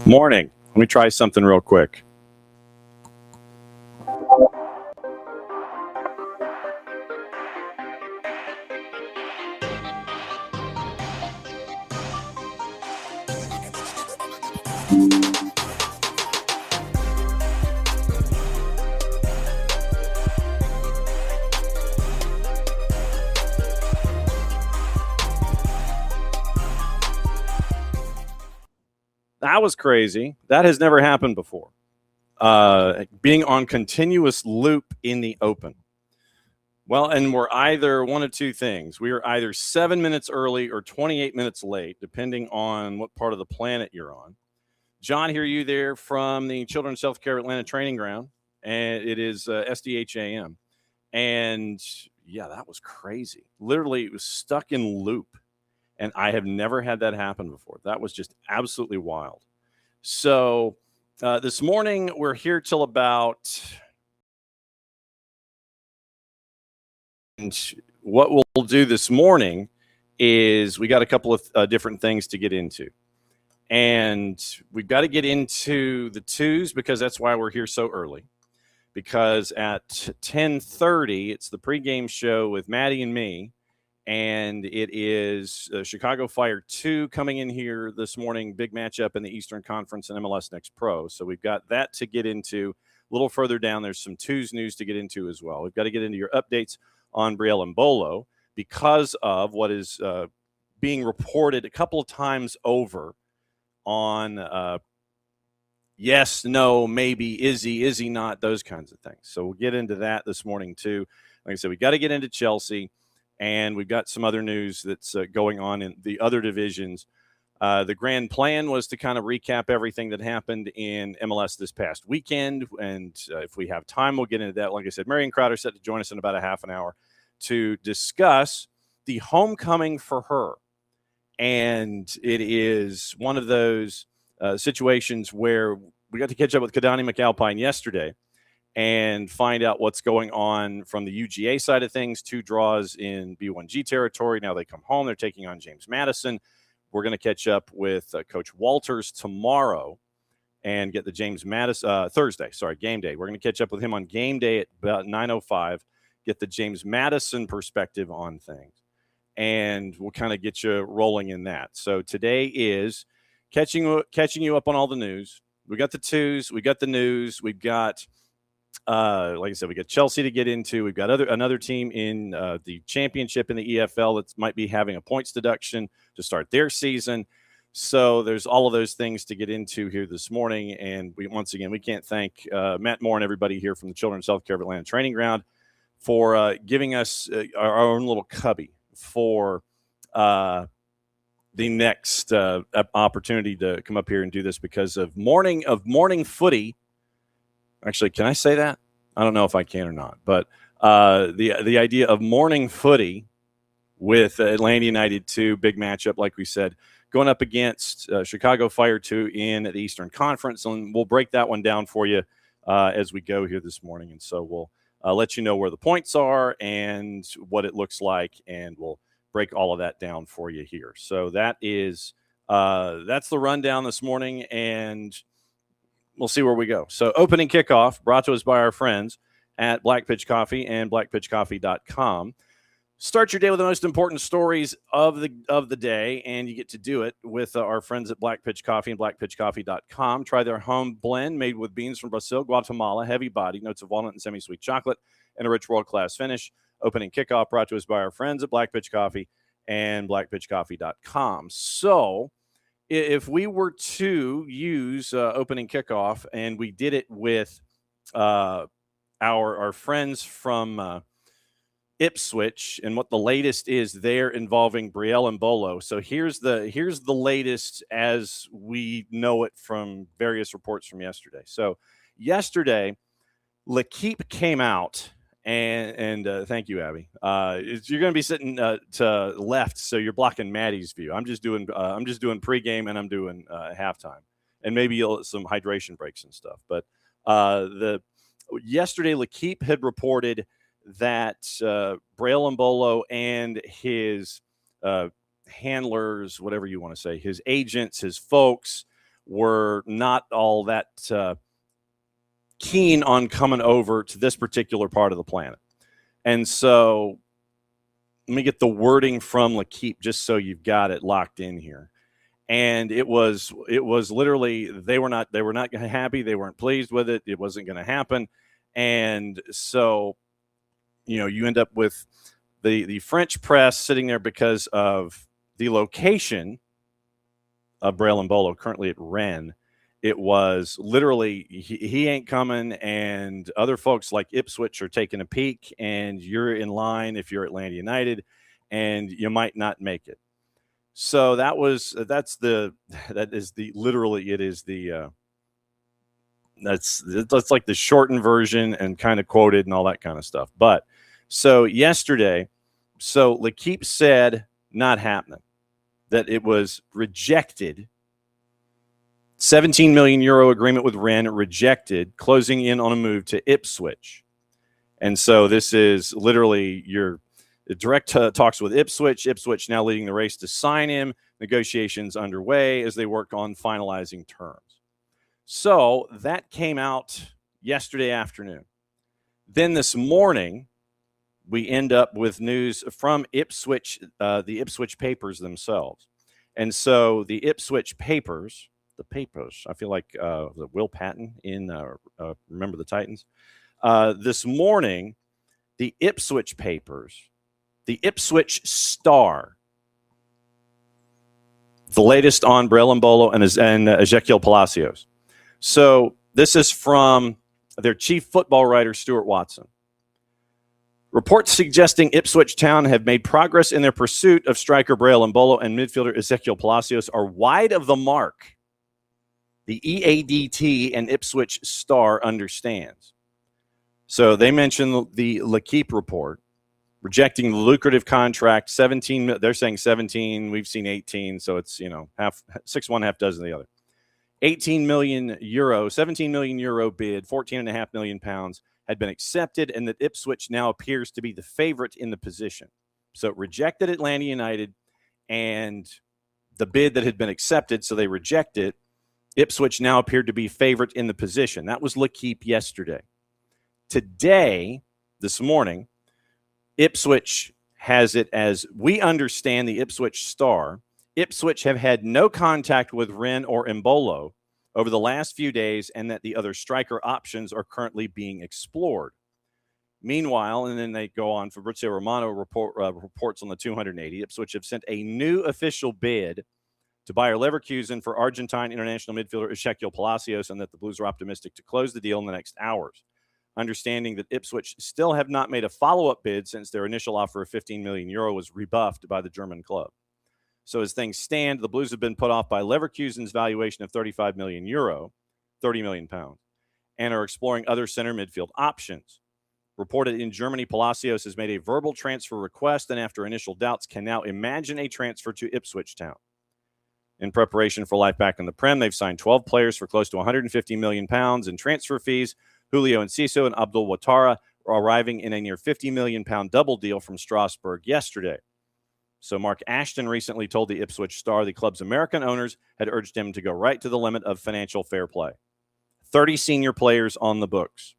Morning. Let me try something real quick. That was crazy. That has never happened before. Being on continuous loop in the open. Well, and we're either one of two things. We are either 7 minutes early or 28 minutes late, depending on what part of the planet you're on. John, hear you there from the Children's Healthcare Atlanta Training Ground, and it is SDH AM. And yeah, that was crazy. Literally, it was stuck in loop. And I have never had that happen before. That was just absolutely wild. So this morning, we're here till about... And what we'll do this morning is we got a couple of different things to get into. And we've got to get into the twos because that's why we're here so early. Because at 10:30, it's the pregame show with Maddie and me. And it is Chicago Fire 2 coming in here this morning. Big matchup in the Eastern Conference and MLS Next Pro. So we've got that to get into. A little further down, there's some twos news to get into as well. We've got to get into your updates on Brielle and Bolo because of what is being reported a couple of times over on yes, no, maybe, is he not, those kinds of things. So we'll get into that this morning too. Like I said, we got to get into Chelsea. And we've got some other news that's going on in the other divisions. The grand plan was to kind of recap everything that happened in MLS this past weekend. And if we have time, we'll get into that. Like I said, Marion Crowder set to join us in about a half an hour to discuss the homecoming for her. And it is one of those situations where we got to catch up with Kadani McAlpine yesterday and find out what's going on from the UGA side of things. 2 draws in B1G territory. Now they come home. They're taking on James Madison. We're going to catch up with Coach Walters tomorrow and get the James Madison game day. We're going to catch up with him on game day at about 9:05, get the James Madison perspective on things, and we'll kind of get you rolling in that. So today is catching you up on all the news. We got the twos. We got the news. We've got like I said, we got Chelsea to get into. We've got another team in the championship in the EFL that might be having a points deduction to start their season. So there's all of those things to get into here this morning. And we can't thank Matt Moore and everybody here from the Children's Healthcare of Atlanta Training Ground for giving us our own little cubby for the next opportunity to come up here and do this because of morning footy. Actually, can I say that? I don't know if I can or not. But the idea of morning footy with Atlanta United 2, big matchup, like we said, going up against Chicago Fire 2 in the Eastern Conference. And we'll break that one down for you as we go here this morning. And so we'll let you know where the points are and what it looks like, and we'll break all of that down for you here. So that is that's the rundown this morning, and we'll see where we go. So opening kickoff brought to us by our friends at Black Pitch Coffee and blackpitchcoffee.com. Start your day with the most important stories of the day, and you get to do it with our friends at Black Pitch Coffee and blackpitchcoffee.com. Try their home blend made with beans from Brazil, Guatemala, heavy body, notes of walnut and semi-sweet chocolate, and a rich world-class finish. Opening kickoff brought to us by our friends at Black Pitch Coffee and blackpitchcoffee.com. So if we were to use opening kickoff, and we did it with our friends from Ipswich, and what the latest is there involving Brielle Mbolo. So here's the latest as we know it from various reports from yesterday. So yesterday, L'Equipe came out, and thank you, Abby. You're going to be sitting to left, so you're blocking Maddie's view. I'm just doing pregame, and I'm doing halftime, and maybe some hydration breaks and stuff. But yesterday, L'Equipe had reported that Brielle Mbolo and his handlers, whatever you want to say, his agents, his folks, were not all that keen on coming over to this particular part of the planet. And so let me get the wording from L'Equipe just so you've got it locked in here. And it was literally they were not happy, they weren't pleased with it, it wasn't going to happen. And so you end up with the French press sitting there because of the location of Brielle Mbolo, currently at Rennes. It was literally, he ain't coming, and other folks like Ipswich are taking a peek, and you're in line if you're Atlanta United, and you might not make it. So that's like the shortened version and kind of quoted and all that kind of stuff. But so yesterday, L'Equipe said not happening, that it was rejected. 17 million euro agreement with Rennes rejected, closing in on a move to Ipswich. And so this is literally your direct talks with Ipswich. Ipswich now leading the race to sign him. Negotiations underway as they work on finalizing terms. So that came out yesterday afternoon. Then this morning, we end up with news from Ipswich, the Ipswich papers themselves. And so the Ipswich papers, I feel like the Will Patton in Remember the Titans. This morning, the Ipswich papers, the Ipswich Star, the latest on Brielle Mbolo and Ezequiel Palacios. So this is from their chief football writer, Stuart Watson. Reports suggesting Ipswich Town have made progress in their pursuit of striker Brielle Mbolo and midfielder Ezequiel Palacios are wide of the mark. The EADT and Ipswich Star understands. So they mentioned the L'Equipe report, rejecting the lucrative contract, 17, they're saying 17, we've seen 18, so it's, half, 6 1, half dozen the other. 17 million euro bid, 14.5 million pounds had been accepted, and that Ipswich now appears to be the favorite in the position. So it rejected Atlanta United and the bid that had been accepted, so they reject it. Ipswich now appeared to be favorite in the position. That was L'Equipe yesterday. Today, this morning, Ipswich has it as, we understand the Ipswich Star. Ipswich have had no contact with Rennes or Mbolo over the last few days, and that the other striker options are currently being explored. Meanwhile, and then they go on, Fabrizio Romano reports on the 280, Ipswich have sent a new official bid to Bayer Leverkusen for Argentine international midfielder Ezequiel Palacios, and that the Blues are optimistic to close the deal in the next hours. Understanding that Ipswich still have not made a follow-up bid since their initial offer of 15 million euro was rebuffed by the German club. So as things stand, the Blues have been put off by Leverkusen's valuation of 35 million euro, 30 million pounds, and are exploring other center midfield options. Reported in Germany, Palacios has made a verbal transfer request, and after initial doubts, can now imagine a transfer to Ipswich Town. in preparation for life back in the Prem. They've signed 12 players for close to £150 million in transfer fees. Julio Enciso and Abdul Ouattara are arriving in a near £50 million double deal from Strasbourg yesterday. So Mark Ashton recently told the Ipswich Star the club's American owners had urged him to go right to the limit of financial fair play. 30 senior players on the books.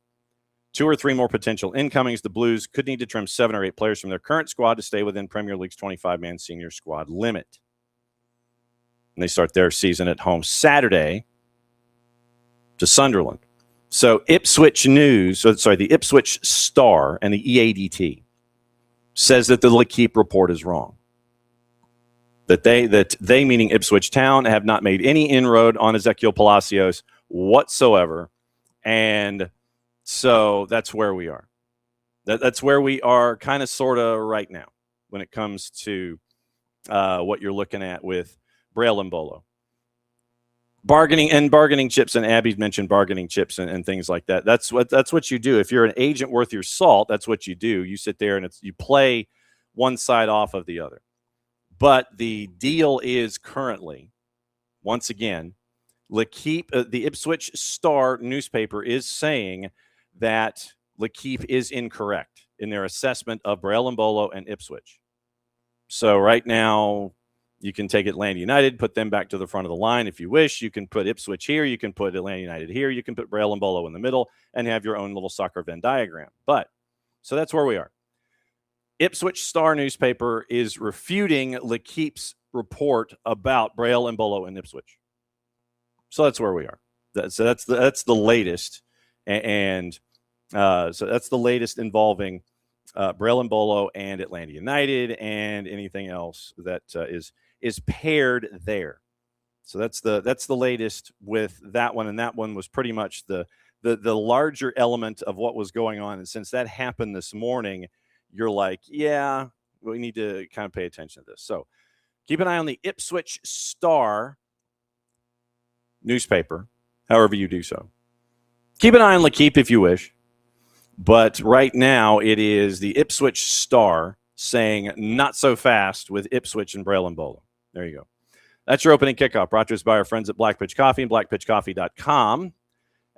2 or 3 more potential incomings. The Blues could need to trim 7 or 8 players from their current squad to stay within Premier League's 25-man senior squad limit. And they start their season at home Saturday to Sunderland. So the Ipswich Star and the EADT says that the L'Equipe report is wrong. That they, meaning Ipswich Town, have not made any inroad on Ezequiel Palacios whatsoever. And so that's where we are. That's where we are kind of sort of right now when it comes to what you're looking at with Braille and Bolo. Bargaining chips, and Abby mentioned bargaining chips and things like that. That's what you do. If you're an agent worth your salt, that's what you do. You sit there and you play one side off of the other. But the deal is currently, once again, L'Equipe, the Ipswich Star newspaper is saying that L'Equipe is incorrect in their assessment of Braille Mbolo and Ipswich. So right now, you can take Atlanta United, put them back to the front of the line if you wish. You can put Ipswich here. You can put Atlanta United here. You can put Braille Mbolo in the middle and have your own little soccer Venn diagram. So that's where we are. Ipswich Star newspaper is refuting L'Equipe's report about Braille Mbolo and Ipswich. So that's where we are. So that's the latest, and so that's the latest involving Braille Mbolo and Atlanta United and anything else that is paired there. So that's the latest with that one, and that one was pretty much the larger element of what was going on. And since that happened this morning, you're like, yeah, we need to kind of pay attention to this. So keep an eye on the Ipswich Star newspaper, however you do so. Keep an eye on L'Equipe if you wish. But right now, it is the Ipswich Star saying not so fast with Ipswich and Braille Mbolo. There you go. That's your opening kickoff, brought to us by our friends at Black Pitch Coffee and blackpitchcoffee.com.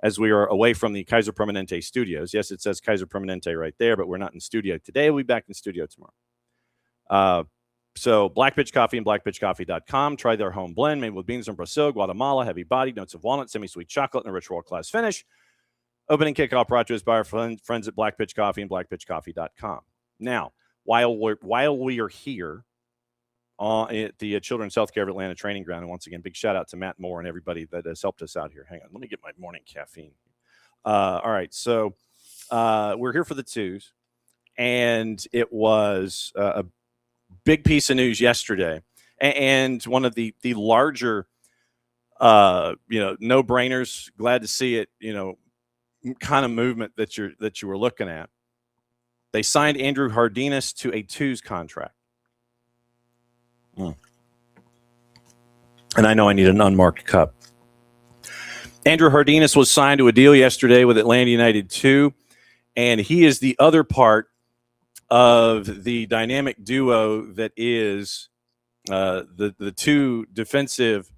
As we are away from the Kaiser Permanente studios. Yes, it says Kaiser Permanente right there, but we're not in studio today. We'll be back in studio tomorrow. So Black Pitch Coffee and blackpitchcoffee.com. Try their home blend made with beans from Brazil, Guatemala, heavy body, notes of walnut, semi-sweet chocolate, and a rich world-class finish. Opening kickoff brought to us by our friends at Black Pitch Coffee and blackpitchcoffee.com. Now, while we are here at the Children's Healthcare of Atlanta Training Ground, and once again, big shout out to Matt Moore and everybody that has helped us out here. Hang on, let me get my morning caffeine. All right, so we're here for the twos, and it was a big piece of news yesterday, and one of the larger, no-brainers. Glad to see it, kind of movement that you were looking at. They signed Andrew Hardinas to a twos contract. And I know I need an unmarked cup. Andrew Hardinas was signed to a deal yesterday with Atlanta United 2, and he is the other part of the dynamic duo that is the two defensive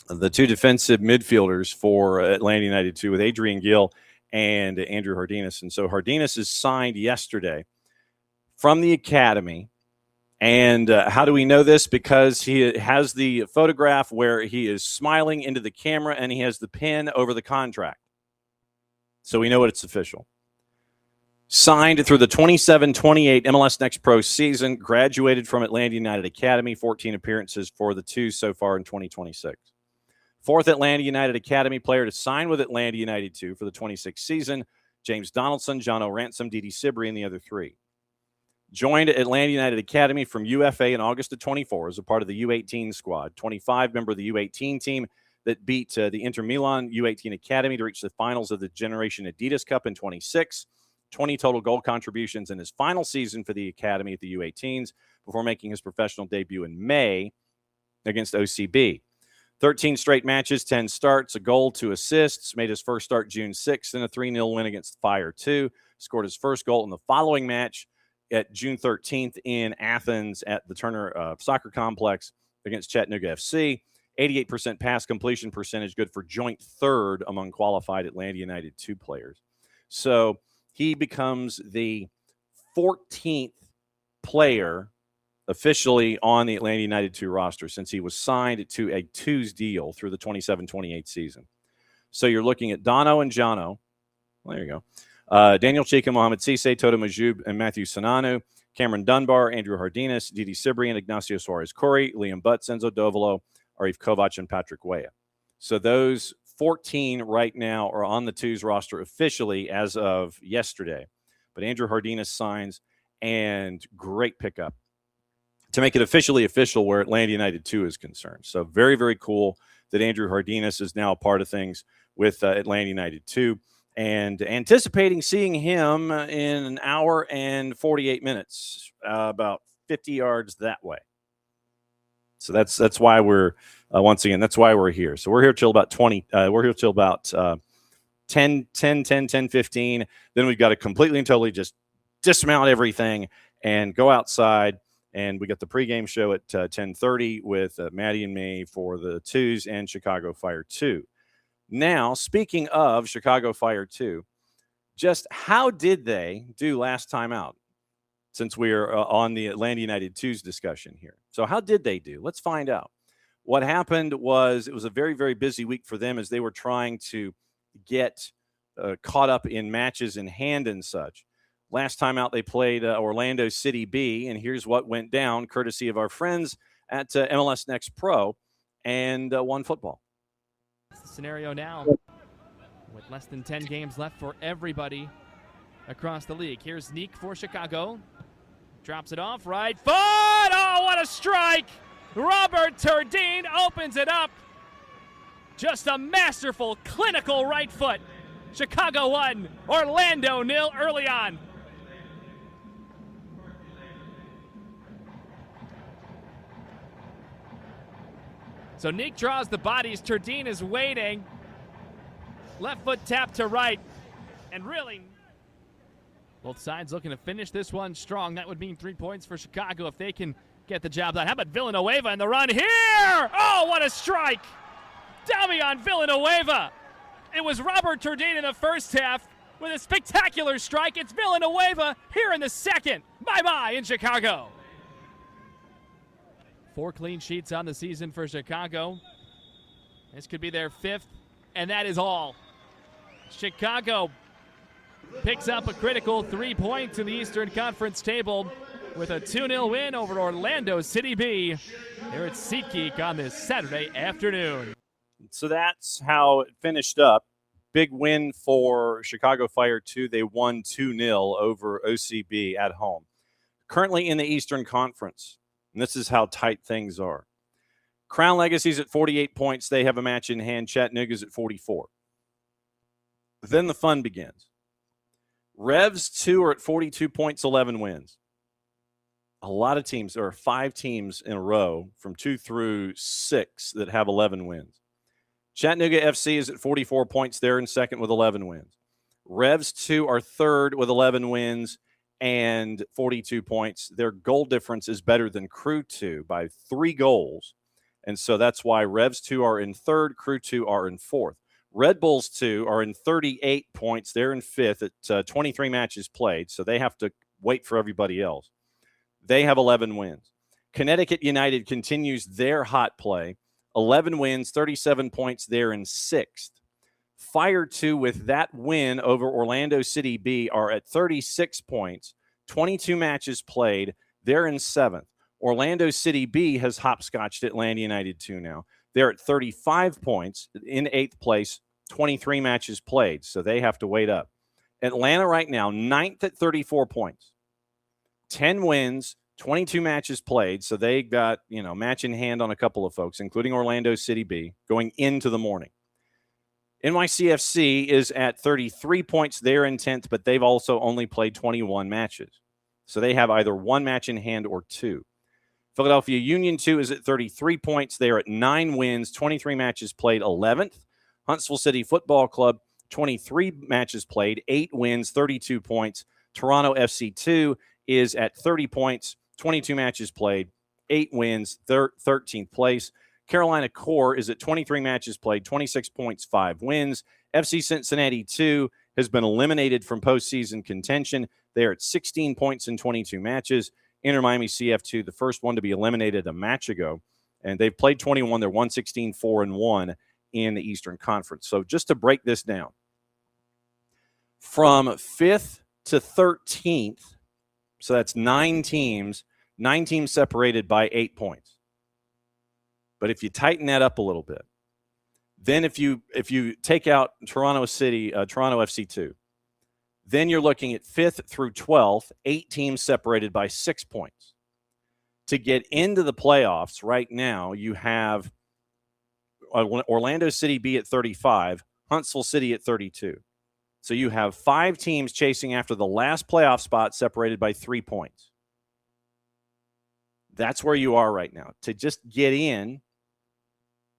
midfielders for Atlanta United 2 with Adrian Gill and Andrew Hardinas. And so Hardinas is signed yesterday from the academy. And how do we know this? Because he has the photograph where he is smiling into the camera and he has the pen over the contract. So we know it's official. Signed through the 27-28 MLS Next Pro season, graduated from Atlanta United Academy, 14 appearances for the two so far in 2026. Fourth Atlanta United Academy player to sign with Atlanta United 2 for the 26th season, James Donaldson, John O'Ransom, Didi Sibri, and the other three. Joined Atlanta United Academy from UFA in August of 24 as a part of the U18 squad. 25 member of the U18 team that beat the Inter Milan U18 Academy to reach the finals of the Generation Adidas Cup in 26. 20 total goal contributions in his final season for the Academy at the U18s before making his professional debut in May against OCB. 13 straight matches, 10 starts, a goal, 2 assists. Made his first start June 6th in a 3-0 win against Fire 2. Scored his first goal in the following match at June 13th in Athens at the Turner Soccer Complex against Chattanooga FC. 88% pass completion percentage, good for joint third among qualified Atlanta United 2 players. So he becomes the 14th player officially on the Atlanta United 2 roster since he was signed to a 2's deal through the 27-28 season. So you're looking at Dono and Jono. Well, there you go. Daniel Chika, Mohamed Cisse, Toto Majoub, and Matthew Sananu. Cameron Dunbar, Andrew Hardinas, Didi Cibrian, Ignacio Suarez-Corey, Liam Butts, Enzo Dovolo, Arif Kovac, and Patrick Weah. So those 14 right now are on the 2's roster officially as of yesterday. But Andrew Hardinas signs, and great pickup to make it officially official where Atlanta United 2 is concerned. So very, very cool that Andrew Hardinas is now a part of things with Atlanta United 2, and anticipating seeing him in an hour and 48 minutes, about 50 yards that way. So that's why we're once again, that's why we're here. So we're here till about 10, 15. Then we've got to completely and totally just dismount everything and go outside. And we got the pregame show at 10:30 with Maddie and me for the 2s and Chicago Fire 2. Now, speaking of Chicago Fire 2, just how did they do last time out? Since we are on the Atlanta United 2's discussion here. So how did they do? Let's find out. What happened was it was a very, very busy week for them as they were trying to get caught up in matches in hand and such. Last time out, they played Orlando City B, and here's what went down, courtesy of our friends at MLS Next Pro and One Football. That's the scenario now with less than 10 games left for everybody across the league. Here's Neek for Chicago. Drops it off, right foot. Oh, what a strike! Robert Turdine opens it up. Just a masterful, clinical right foot. Chicago 1, Orlando 0 early on. So Neek draws the bodies. Turdine is waiting. Left foot tap to right. And really, both sides looking to finish this one strong. That would mean 3 points for Chicago if they can get the job done. How about Villanueva in the run here? Oh, what a strike! Damian Villanueva. It was Robert Turdine in the first half with a spectacular strike. It's Villanueva here in the second. Bye-bye in Chicago. 4 clean sheets on the season for Chicago. This could be their 5th, and that is all. Chicago picks up a critical 3 points in the Eastern Conference table with a 2-0 win over Orlando City B here at SeatGeek on this Saturday afternoon. So that's how it finished up. Big win for Chicago Fire 2. They won 2-0 over OCB at home. Currently in the Eastern Conference, and this is how tight things are. Crown Legacy's at 48 points. They have a match in hand. Chattanooga's at 44. Then the fun begins. Revs 2 are at 42 points, 11 wins. A lot of teams, there are 5 teams in a row from 2 through 6 that have 11 wins. Chattanooga FC is at 44 points. They're in second with 11 wins. Revs 2 are third with 11 wins and 42 points. Their goal difference is better than Crew 2 by 3 goals. And so that's why Revs 2 are in third, Crew 2 are in fourth. Red Bulls 2 are in 38 points. They're in fifth at 23 matches played, so they have to wait for everybody else. They have 11 wins. Connecticut United continues their hot play. 11 wins, 37 points. They're in sixth. Fire 2 with that win over Orlando City B are at 36 points, 22 matches played. They're in seventh. Orlando City B has hopscotched Atlanta United 2 now. They're at 35 points in eighth place, 23 matches played, so they have to wait up. Atlanta right now, ninth at 34 points, 10 wins, 22 matches played, so they got, match in hand on a couple of folks, including Orlando City B, going into the morning. NYCFC is at 33 points. They're in 10th, but they've also only played 21 matches. So they have either one match in hand or 2. Philadelphia Union 2 is at 33 points. They are at 9 wins, 23 matches played, 11th. Huntsville City Football Club, 23 matches played, 8 wins, 32 points. Toronto FC 2 is at 30 points, 22 matches played, 8 wins, 13th place. Carolina Core is at 23 matches played, 26 points, 5 wins. FC Cincinnati 2 has been eliminated from postseason contention. They're at 16 points in 22 matches. Inter Miami CF2, the first one to be eliminated a match ago. And they've played 21. They're 116, 4-1 in the Eastern Conference. So just to break this down, from 5th to 13th, so that's 9 teams separated by 8 points. But if you tighten that up a little bit, then if you take out Toronto FC2, then you're looking at 5th through 12th, 8 teams separated by 6 points. To get into the playoffs right now, you have Orlando City B at 35, Huntsville City at 32. So you have 5 teams chasing after the last playoff spot separated by 3 points. That's where you are right now. To just get in,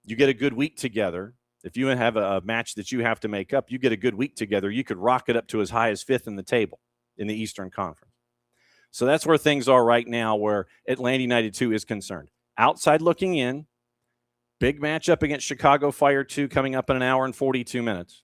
you get a good week together. If you have a match that you have to make up, you get a good week together. You could rocket up to as high as 5th in the table in the Eastern Conference. So that's where things are right now, where Atlanta United 2 is concerned. Outside looking in, big matchup against Chicago Fire 2 coming up in an hour and 42 minutes.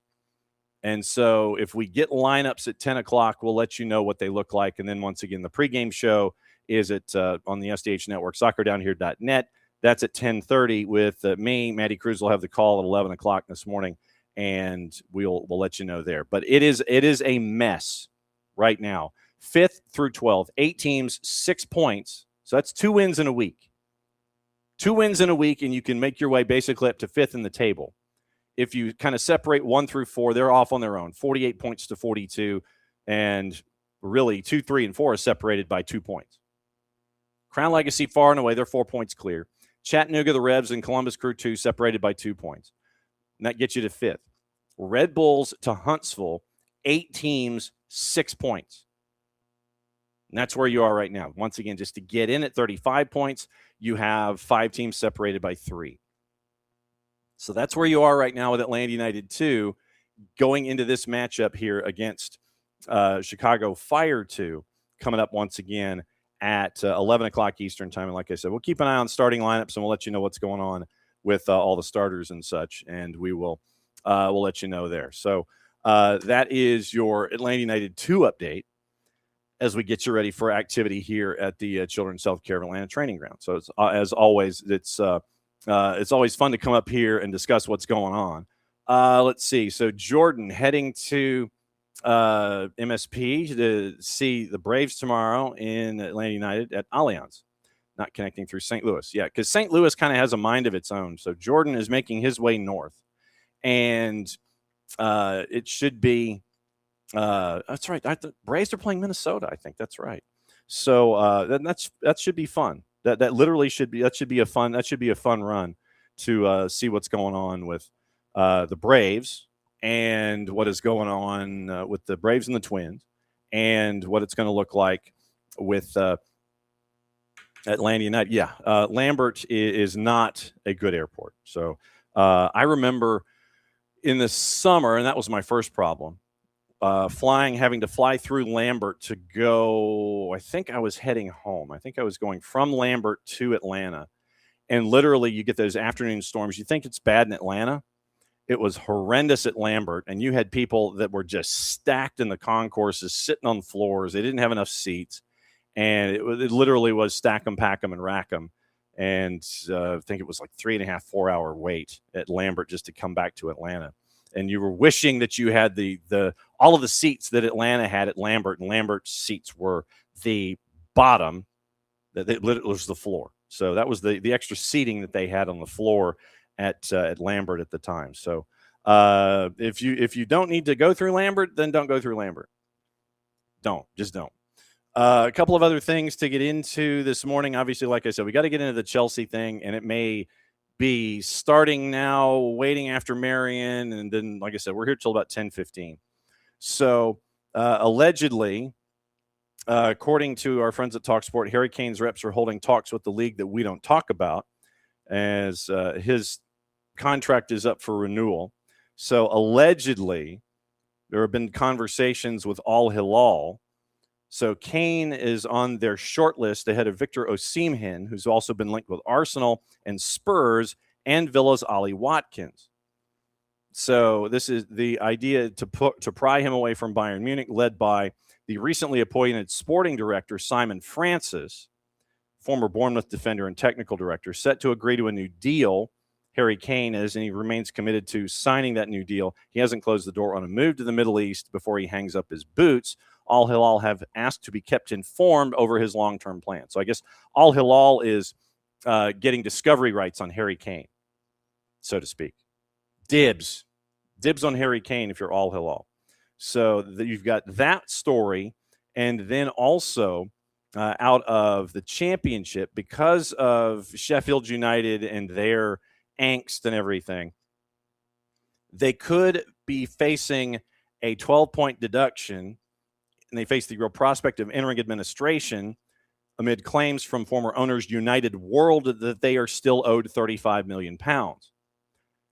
And so if we get lineups at 10 o'clock, we'll let you know what they look like. And then once again, the pregame show is at on the SDH network, soccerdownhere.net. That's at 10:30 with me. Maddie Cruz will have the call at 11 o'clock this morning, and we'll let you know there. But it is a mess right now. 5th through 12th, 8 teams, 6 points. So that's 2 wins in a week. 2 wins in a week, and you can make your way basically up to 5th in the table. If you kind of separate 1 through 4, they're off on their own, 48 points to 42, and really 2, 3, and 4 are separated by 2 points. Crown Legacy far and away, they're 4 points clear. Chattanooga, the Revs, and Columbus Crew 2 separated by 2 points. And that gets you to 5th. Red Bulls to Huntsville, 8 teams, 6 points. And that's where you are right now. Once again, just to get in at 35 points, you have 5 teams separated by 3. So that's where you are right now with Atlanta United 2 going into this matchup here against Chicago Fire 2 coming up once again at 11 o'clock Eastern time. And like I said, we'll keep an eye on starting lineups, and we'll let you know what's going on with all the starters and such, and we'll let you know there. So that is your Atlanta United 2 update as we get you ready for activity here at the Children's Healthcare of Atlanta training ground. So it's, as always, it's always fun to come up here and discuss what's going on. Let's see. So Jordan heading to MSP to see the Braves tomorrow in Atlanta United at Allianz, not connecting through St. Louis. Yeah, because St. Louis kind of has a mind of its own. So Jordan is making his way north, and it should be that's right. The Braves are playing Minnesota, I think. That's right. So that should be fun. That literally should be a fun run to see what's going on with the Braves, and what is going on with the Braves and the Twins, and what it's going to look like with Atlanta United. Yeah, Lambert is not a good airport. So I remember in the summer, and that was my first problem, having to fly through Lambert to go. I think I was heading home. I think I was going from Lambert to Atlanta, and literally you get those afternoon storms. You think it's bad in Atlanta. It was horrendous at Lambert, and you had people that were just stacked in the concourses, sitting on floors. They didn't have enough seats, and it literally was stack 'em, pack 'em, and rack 'em. And I think it was like 3.5, 4 hour wait at Lambert just to come back to Atlanta. And you were wishing that you had all of the seats that Atlanta had at Lambert, and Lambert's seats were the bottom. It was the floor. So that was the extra seating that they had on the floor at Lambert at the time. So if you don't need to go through Lambert, then don't go through Lambert. Just don't. A couple of other things to get into this morning. Obviously, like I said, we got to get into the Chelsea thing, and it may be starting now, waiting after Marion, and then, like I said, we're here till about 10:15. So allegedly, according to our friends at TalkSport, Harry Kane's reps are holding talks with the league that we don't talk about, as his contract is up for renewal. So allegedly, there have been conversations with Al Hilal So Kane is on their short list ahead of Victor Osimhen, who's also been linked with Arsenal and Spurs, and Villa's Ollie Watkins. So this is the idea to pry him away from Bayern Munich, led by the recently appointed sporting director, Simon Francis, former Bournemouth defender and technical director, set to agree to a new deal. Harry Kane is, and he remains committed to signing that new deal. He hasn't closed the door on a move to the Middle East before he hangs up his boots. Al Hilal have asked to be kept informed over his long-term plan. So I guess Al Hilal is getting discovery rights on Harry Kane, so to speak. Dibs on Harry Kane if you're Al Hilal. So you've got that story, and then also out of the championship, because of Sheffield United and their angst and everything, they could be facing a 12-point deduction, and they face the real prospect of entering administration amid claims from former owners United World that they are still owed £35 million.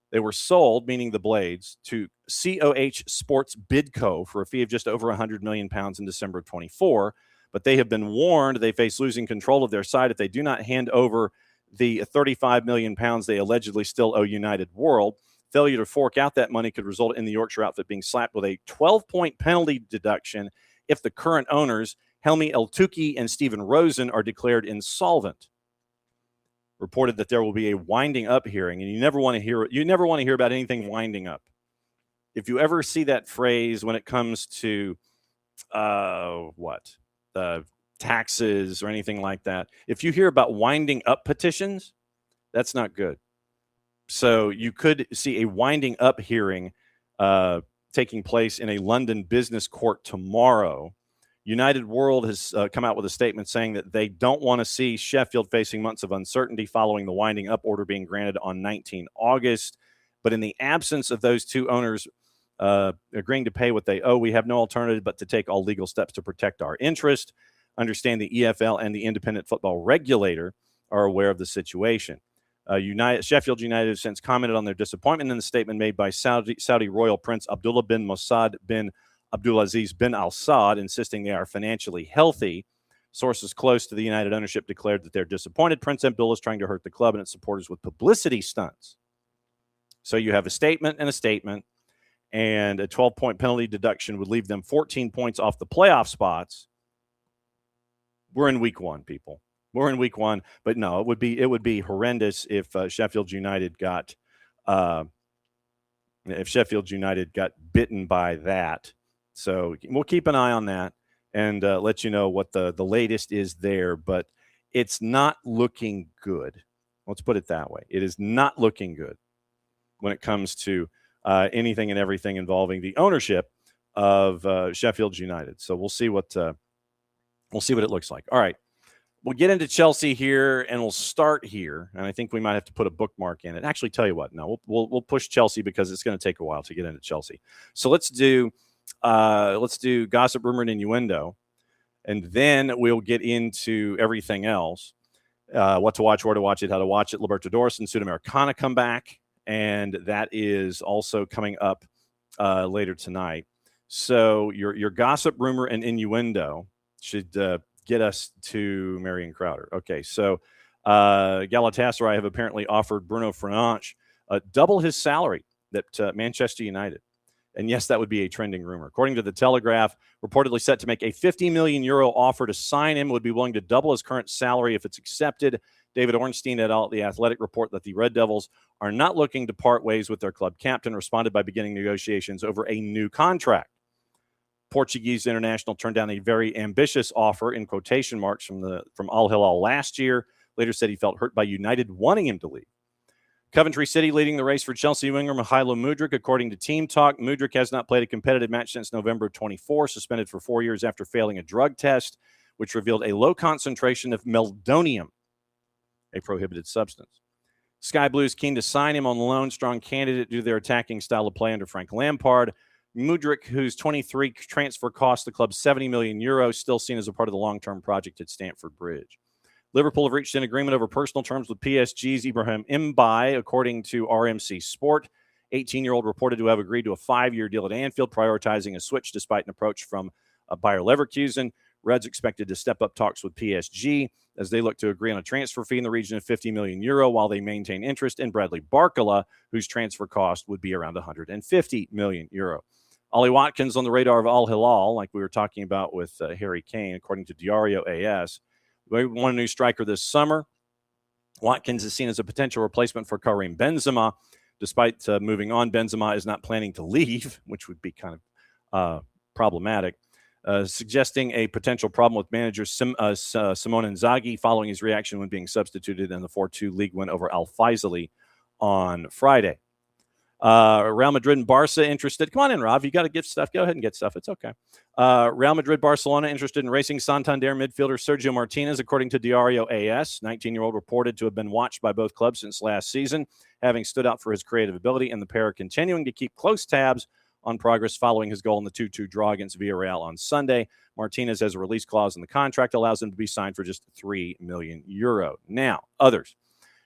They were sold, meaning the Blades, to COH Sports Bidco for a fee of just over £100 million in December of 24, but they have been warned they face losing control of their side if they do not hand over the £35 million they allegedly still owe United World. Failure to fork out that money could result in the Yorkshire outfit being slapped with a 12-point penalty deduction if the current owners, Helmi El-Tuki and Stephen Rosen, are declared insolvent. Reported that there will be a winding up hearing, and you never want to hear about anything winding up. If you ever see that phrase when it comes to taxes or anything like that, if you hear about winding up petitions, that's not good. So you could see a winding up hearing taking place in a London business court tomorrow. United World has come out with a statement saying that they don't want to see Sheffield facing months of uncertainty following the winding up order being granted on 19 August. But in the absence of those two owners agreeing to pay what they owe, we have no alternative but to take all legal steps to protect our interest. Understand the EFL and the Independent Football Regulator are aware of the situation. Sheffield United have since commented on their disappointment in the statement made by Saudi Royal Prince Abdullah bin Mossad bin Abdulaziz bin Al Saud, insisting they are financially healthy. Sources close to the United ownership declared that they're disappointed Prince Abdullah is trying to hurt the club and its supporters with publicity stunts. So you have a statement, and a 12-point penalty deduction would leave them 14 points off the playoff spots. We're in week one, people. We're in week one, but no, it would be horrendous if Sheffield United got bitten by that. So we'll keep an eye on that and let you know what the latest is there. But it's not looking good. Let's put it that way. It is not looking good when it comes to anything and everything involving the ownership of Sheffield United. So we'll see what it looks like. All right. We'll get into Chelsea here, and we'll start here. And I think we might have to put a bookmark in it. Actually, tell you what, no, we'll push Chelsea because it's going to take a while to get into Chelsea. So let's do gossip, rumor, and innuendo, and then we'll get into everything else. What to watch, where to watch it, how to watch it. Libertadores and Sudamericana come back, and that is also coming up later tonight. So your gossip, rumor, and innuendo should get us to Marion Crowder. Okay, so Galatasaray have apparently offered Bruno Fernandes double his salary that Manchester United. And yes, that would be a trending rumor. According to The Telegraph, reportedly set to make a €50 million offer to sign him, would be willing to double his current salary if it's accepted. David Ornstein et al. At The Athletic report that the Red Devils are not looking to part ways with their club captain, responded by beginning negotiations over a new contract. Portuguese international turned down a very ambitious offer, in quotation marks, from Al Hilal last year. Later said he felt hurt by United wanting him to leave. Coventry City leading the race for Chelsea winger Mykhailo Mudryk. According to Team Talk, Mudryk has not played a competitive match since November 24, suspended for 4 years after failing a drug test, which revealed a low concentration of meldonium, a prohibited substance. Sky Blues keen to sign him on loan, strong candidate due to their attacking style of play under Frank Lampard. Mudryk, whose 23 transfer cost the club €70 million, still seen as a part of the long-term project at Stamford Bridge. Liverpool have reached an agreement over personal terms with PSG's Ibrahim Mbaye, according to RMC Sport. 18-year-old reported to have agreed to a 5-year deal at Anfield, prioritizing a switch despite an approach from Bayer Leverkusen. Reds expected to step up talks with PSG as they look to agree on a transfer fee in the region of €50 million while they maintain interest in Bradley Barcola, whose transfer cost would be around €150 million. Ollie Watkins on the radar of Al Hilal, like we were talking about with Harry Kane, according to Diario AS. We want a new striker this summer. Watkins is seen as a potential replacement for Karim Benzema. Despite moving on, Benzema is not planning to leave, which would be kind of problematic, suggesting a potential problem with manager Simone Inzaghi following his reaction when being substituted in the 4-2 league win over Al Faisali on Friday. Real Madrid and Barca interested. Come on in, Rob. You got to get stuff. Go ahead and get stuff. It's okay. Real Madrid, Barcelona interested in Racing Santander midfielder Sergio Martinez, according to Diario AS. 19-year-old reported to have been watched by both clubs since last season, having stood out for his creative ability, and the pair are continuing to keep close tabs on progress following his goal in the 2-2 draw against Villarreal on Sunday. Martinez has a release clause in the contract that allows him to be signed for just €3 million. Now, others.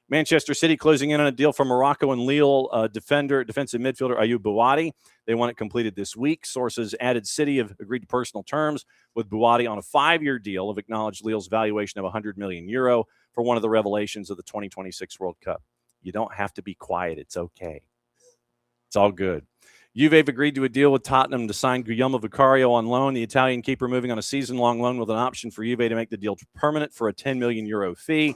Manchester City closing in on a deal for Morocco and Lille defensive midfielder Ayoub Bouadi. They want it completed this week. Sources added City have agreed to personal terms with Bouadi on a 5-year deal, have acknowledged Lille's valuation of €100 million for one of the revelations of the 2026 World Cup. You don't have to be quiet. It's okay. It's all good. Juve have agreed to a deal with Tottenham to sign Guillermo Vicario on loan. The Italian keeper moving on a season-long loan with an option for Juve to make the deal permanent for a €10 million fee.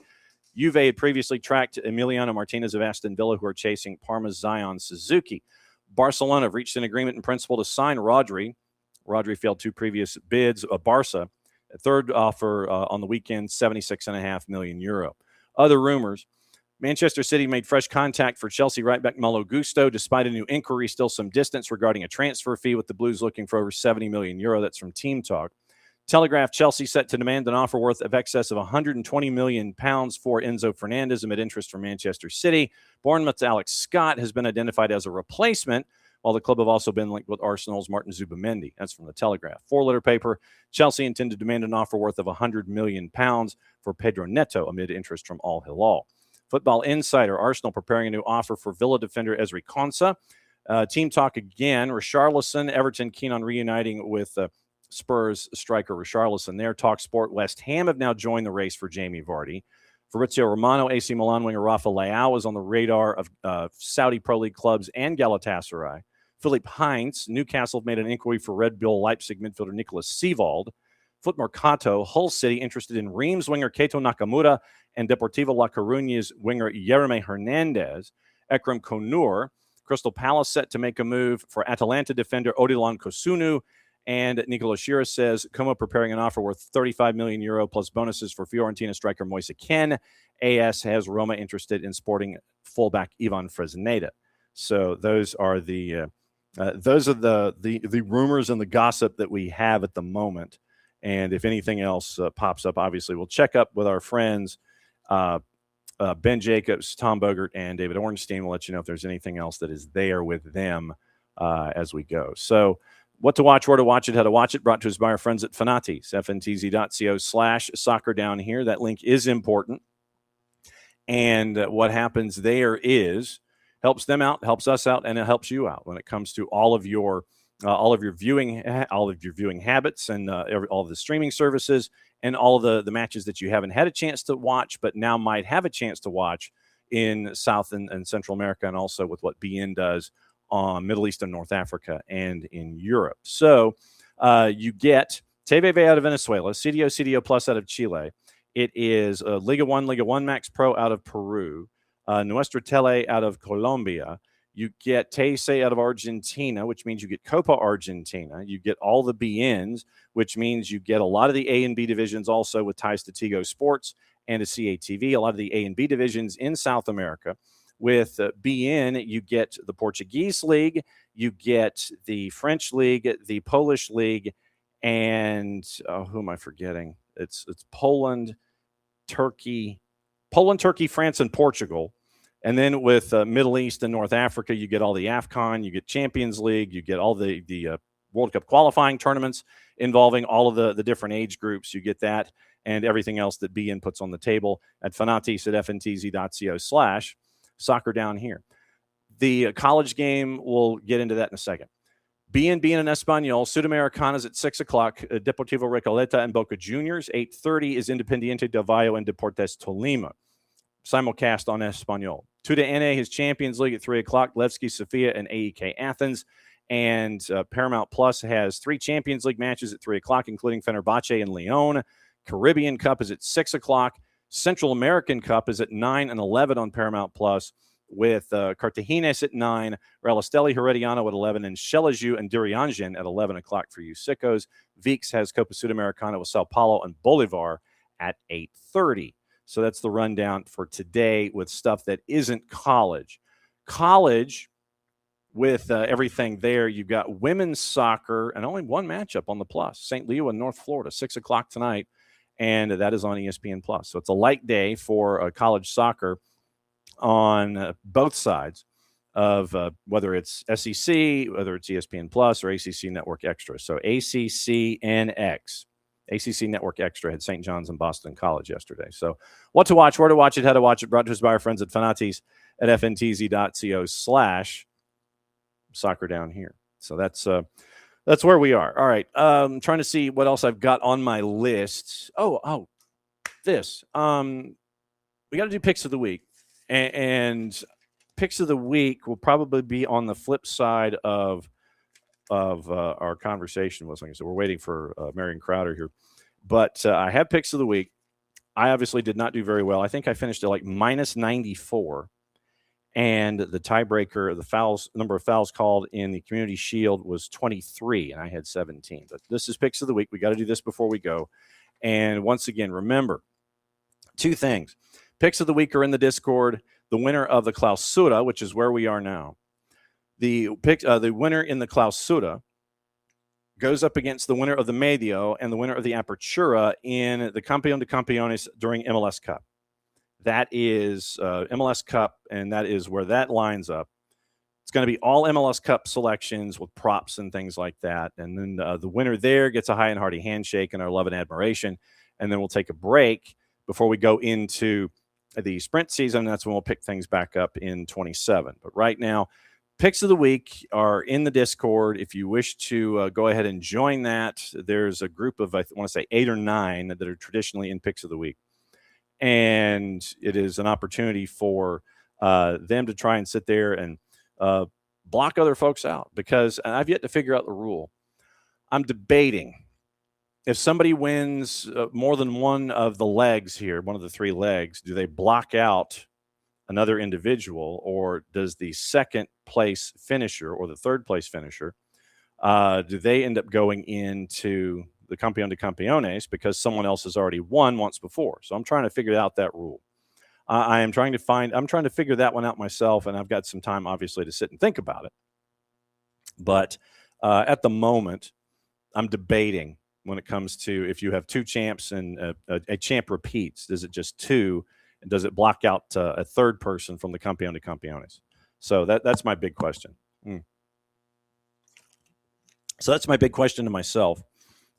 Juve had previously tracked Emiliano Martinez of Aston Villa, who are chasing Parma's Zion Suzuki. Barcelona have reached an agreement in principle to sign Rodri. Rodri failed 2 previous bids. Barca, a third offer on the weekend, €76.5 million. Other rumors. Manchester City made fresh contact for Chelsea right back Malo Gusto. Despite a new inquiry, still some distance regarding a transfer fee, with the Blues looking for over €70 million. That's from Team Talk. Telegraph, Chelsea set to demand an offer worth of excess of £120 million for Enzo Fernandez amid interest from Manchester City. Bournemouth's Alex Scott has been identified as a replacement, while the club have also been linked with Arsenal's Martin Zubamendi. That's from the Telegraph. 4-letter paper, Chelsea intend to demand an offer worth of £100 million for Pedro Neto amid interest from Al Hilal. Football Insider, Arsenal preparing a new offer for Villa defender Ezri Konsa. Team Talk again, Richarlison, Everton keen on reuniting with Spurs striker Richarlison there. Talk Sport, West Ham have now joined the race for Jamie Vardy. Fabrizio Romano, AC Milan winger Rafa Leao is on the radar of Saudi Pro League clubs and Galatasaray. Philipp Heinz, Newcastle have made an inquiry for Red Bull Leipzig midfielder Nicolas Sievald. Foot Mercato, Hull City interested in Reims winger Keito Nakamura and Deportivo La Coruña's winger Yereme Hernandez. Ekrem Konur, Crystal Palace set to make a move for Atalanta defender Odilon Kosunu. And Nicola Shira says Como preparing an offer worth €35 million plus bonuses for Fiorentina striker Moise Kean. AS has Roma interested in sporting fullback Ivan Fresneda. So those are the rumors and the gossip that we have at the moment. And if anything else pops up, obviously we'll check up with our friends Ben Jacobs, Tom Bogert, and David Ornstein. We'll let you know if there's anything else that is there with them as we go. So what to watch, where to watch it, how to watch it, brought to us by our friends at Fanatis, fntz.co/soccer down here. That link is important. And what happens there is helps them out, helps us out, and it helps you out when it comes to all of your viewing habits and all of the streaming services and all of the matches that you haven't had a chance to watch, but now might have a chance to watch in South and Central America, and also with what BN does on Middle East and North Africa and in Europe. So you get TVV out of Venezuela, CDO Plus out of Chile. It is Liga 1 Max Pro out of Peru, Nuestra Tele out of Colombia. You get TC out of Argentina, which means you get Copa Argentina. You get all the BNs, which means you get a lot of the A and B divisions also with ties to Tigo Sports and to CATV, a lot of the A and B divisions in South America. With BN, you get the Portuguese League, you get the French League, the Polish League, and who am I forgetting? It's Poland, Turkey, France, and Portugal. And then with Middle East and North Africa, you get all the AFCON, you get Champions League, you get all the World Cup qualifying tournaments involving all of the different age groups. You get that and everything else that BN puts on the table at Fanatis at fntz.co/soccer down here. The college game, we'll get into that in a second. BNB and Español, Sudamericanas at 6 o'clock, Deportivo Recoleta and Boca Juniors. 8:30 is Independiente del Valle and Deportes Tolima. Simulcast on Español. TUDN has Champions League at 3 o'clock, Levski Sofia and AEK Athens. And Paramount Plus has 3 Champions League matches at 3 o'clock, including Fenerbahce and Lyon. Caribbean Cup is at 6 o'clock. Central American Cup is at 9 and 11 on Paramount Plus, with Cartagenes at 9, Real Esteli Herediano at 11, and Shelaju and Diriangen at 11 o'clock for you sickos. Vix has Copa Sudamericana with Sao Paulo and Bolivar at 8:30. So that's the rundown for today with stuff that isn't college. College, with everything there, you've got women's soccer and only one matchup on the Plus. St. Leo and North Florida, 6 o'clock tonight, and that is on ESPN Plus. So it's a light day for college soccer on both sides of whether it's SEC, whether it's ESPN Plus or ACC Network Extra. So ACCNX. ACC Network Extra had St. John's and Boston College yesterday. So what to watch, where to watch it, how to watch it, brought to us by our friends at Fanatis at fntz.co/soccer down here. So that's where we are. All right. Trying to see what else I've got on my list. This. We got to do picks of the week. And picks of the week will probably be on the flip side of our conversation. Like I said, we're waiting for Marion Crowder here. But I have picks of the week. I obviously did not do very well. I think I finished at like minus 94. And the tiebreaker, the number of fouls called in the Community Shield was 23, and I had 17. But this is picks of the week. We got to do this before we go. And once again, remember, 2 things. Picks of the week are in the Discord. The winner of the Clausura, which is where we are now, the winner in the Clausura goes up against the winner of the Medio and the winner of the Apertura in the Campeón de Campeones during MLS Cup. That is MLS Cup, and that is where that lines up. It's going to be all MLS Cup selections with props and things like that. And then the winner there gets a high and hearty handshake and our love and admiration. And then we'll take a break before we go into the sprint season. That's when we'll pick things back up in 27. But right now, picks of the week are in the Discord. If you wish to go ahead and join that, there's a group of, I want to say 8 or 9 that are traditionally in picks of the week. And it is an opportunity for them to try and sit there and block other folks out, because I've yet to figure out the rule. I'm debating if somebody wins more than one of the legs here, one of the 3 legs, do they block out another individual, or does the second place finisher or the third place finisher, do they end up going into the Campeón de Campeones because someone else has already won once before? So I'm trying to figure out that rule. I'm trying to figure that one out myself, and I've got some time, obviously, to sit and think about it. But at the moment, I'm debating when it comes to if you have 2 champs and a champ repeats, does it just 2, and does it block out a third person from the Campeón de Campeones? So that's my big question. So that's my big question to myself,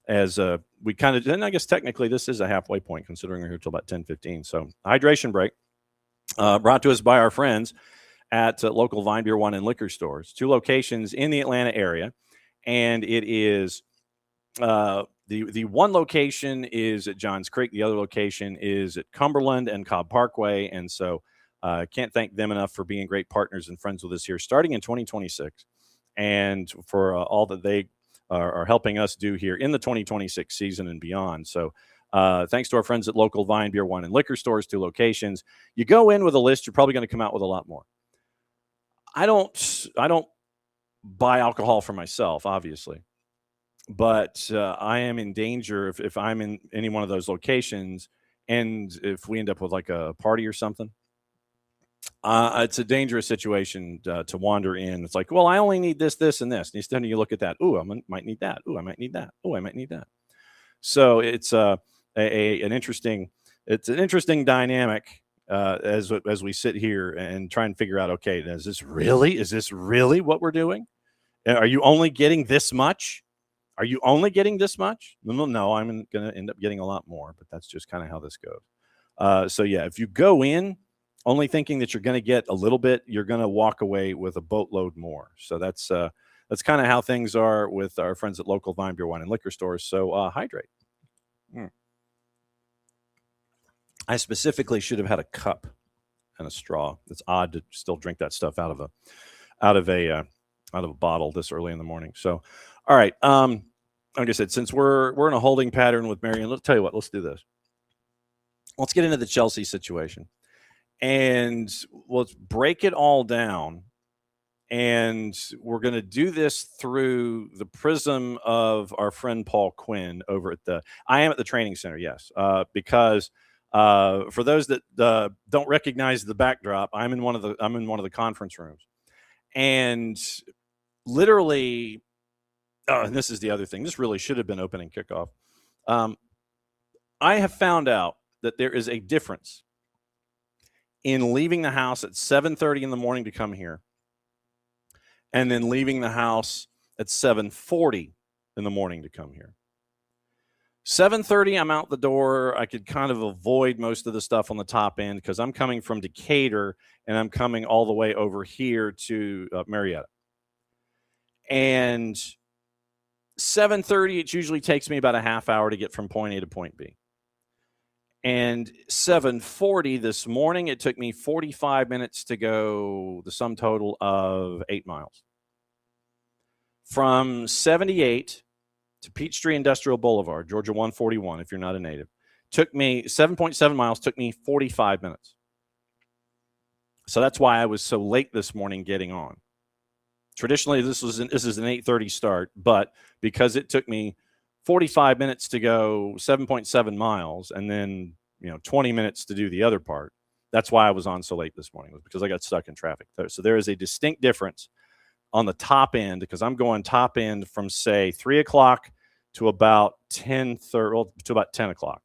as we kind of, and I guess technically this is a halfway point considering we're here till about 10:15. So hydration break brought to us by our friends at local Vine Beer, Wine, and Liquor stores. 2 locations in the Atlanta area, and it is the one location is at Johns Creek. The other location is at Cumberland and Cobb Parkway. And so can't thank them enough for being great partners and friends with us here starting in 2026, and for all that they are helping us do here in the 2026 season and beyond. So thanks to our friends at local Vine Beer, Wine, and Liquor stores, 2 locations. You go in with a list, you're probably going to come out with a lot more. I don't buy alcohol for myself, obviously. But I am in danger if I'm in any one of those locations, and if we end up with like a party or something, it's a dangerous situation to wander in. It's like, well, I only need this, this, and this. And instead you look at that. Ooh, might need that. Ooh, I might need that. Ooh, I might need that. So it's an interesting dynamic as we sit here and try and figure out, okay, is this really what we're doing? Are you only getting this much? Are you only getting this much? No, I'm going to end up getting a lot more, but that's just kind of how this goes. So, yeah, if you go in only thinking that you're going to get a little bit, you're going to walk away with a boatload more. So that's that's kind of how things are with our friends at local Vine Beer, Wine, and Liquor stores. So hydrate. I specifically should have had a cup and a straw. It's odd to still drink that stuff out of a bottle this early in the morning. So, all right. Like I said, since we're in a holding pattern with Marion, let's tell you what. Let's do this. Let's get into the Chelsea situation, and let's break it all down. And we're going to do this through the prism of our friend Paul Quinn over at I am at the training center, yes, because for those that don't recognize the backdrop, I'm in one of the conference rooms, and literally, and this is the other thing. This really should have been opening kickoff. I have found out that there is a difference in leaving the house at 7:30 in the morning to come here, and then leaving the house at 7:40 in the morning to come here. 7:30, I'm out the door. I could kind of avoid most of the stuff on the top end because I'm coming from Decatur and I'm coming all the way over here to Marietta. And 7:30, it usually takes me about a half hour to get from point A to point B. And 7:40 this morning, it took me 45 minutes to go the sum total of 8 miles. From 78 to Peachtree Industrial Boulevard, Georgia 141, if you're not a native, took me 7.7 miles, took me 45 minutes. So that's why I was so late this morning getting on. Traditionally, this is an 8:30 start, but because it took me 45 minutes to go 7.7 miles and then 20 minutes to do the other part, that's why I was on so late this morning, was because I got stuck in traffic. So there is a distinct difference on the top end, because I'm going top end from, say, 3 o'clock to about 10:30 to about 10 o'clock.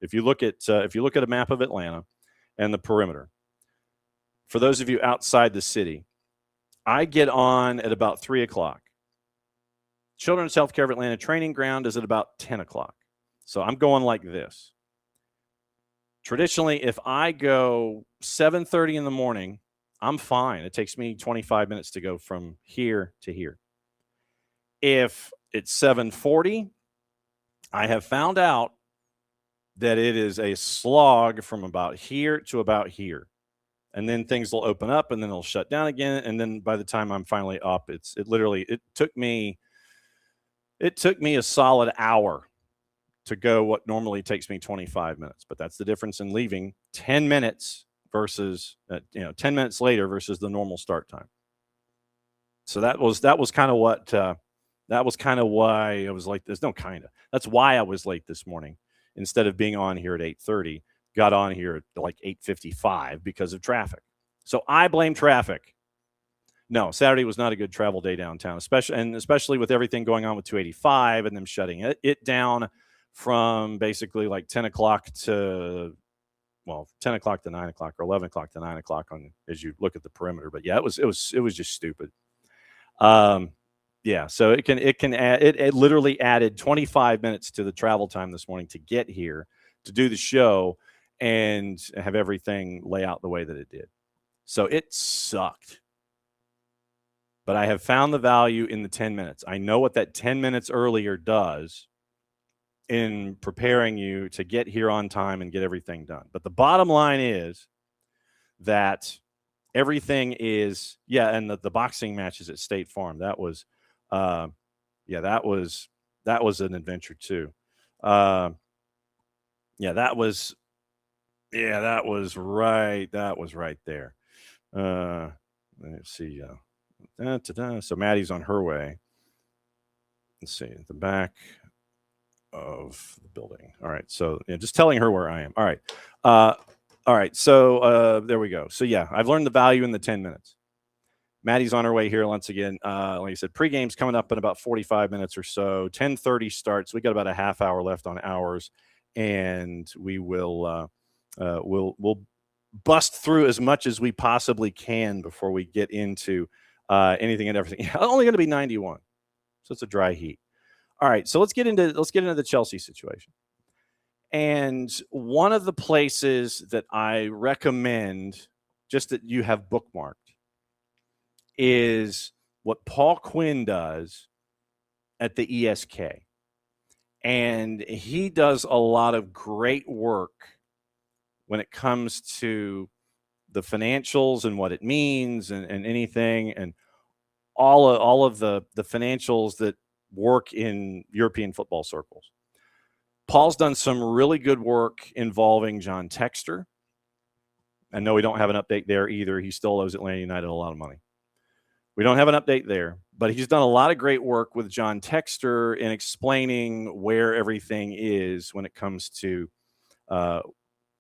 If you look at a map of Atlanta and the perimeter, for those of you outside the city, I get on at about 3 o'clock. Children's Healthcare of Atlanta training ground is at about 10 o'clock. So I'm going like this. Traditionally, if I go 7:30 in the morning, I'm fine. It takes me 25 minutes to go from here to here. If it's 7:40, I have found out that it is a slog from about here to about here. And then things will open up and then it'll shut down again. And then by the time I'm finally up, it took me a solid hour to go what normally takes me 25 minutes. But that's the difference in leaving 10 minutes versus 10 minutes later versus the normal start time. So that was kind of what that was kind of why I was like, that's why I was late this morning. Instead of being on here at 8:30, got on here at like 8:55 because of traffic. So I blame traffic. No, Saturday was not a good travel day downtown, especially with everything going on with 285 and them shutting it down from basically like 10 o'clock to 10 o'clock to 9 o'clock or 11 o'clock to 9 o'clock as you look at the perimeter. But yeah, it was just stupid. Yeah, so it literally added 25 minutes to the travel time this morning to get here to do the show and have everything lay out the way that it did. So it sucked. But I have found the value in the 10 minutes. I know what that 10 minutes earlier does in preparing you to get here on time and get everything done. But the bottom line is that everything is, and the boxing matches at State Farm, that was that was an adventure too. That was right there. Let's see. So Maddie's on her way. Let's see, at the back of the building. All right. So just telling her where I am. All right. All right. So there we go. So I've learned the value in the 10 minutes. Maddie's on her way here once again. Like I said, pregame's coming up in about 45 minutes or so. 10:30 starts. We got about a half hour left on ours, and we will we'll bust through as much as we possibly can before we get into anything and everything. Only going to be 91, so it's a dry heat. All right, so let's get into the Chelsea situation. And one of the places that I recommend, just that you have bookmarked, is what Paul Quinn does at the ESK. And he does a lot of great work when it comes to the financials and what it means and anything and all of the financials that work in European football circles. Paul's done some really good work involving John Textor. I know we don't have an update there either. He still owes Atlanta United a lot of money. We don't have an update there, but he's done a lot of great work with John Textor in explaining where everything is when it comes to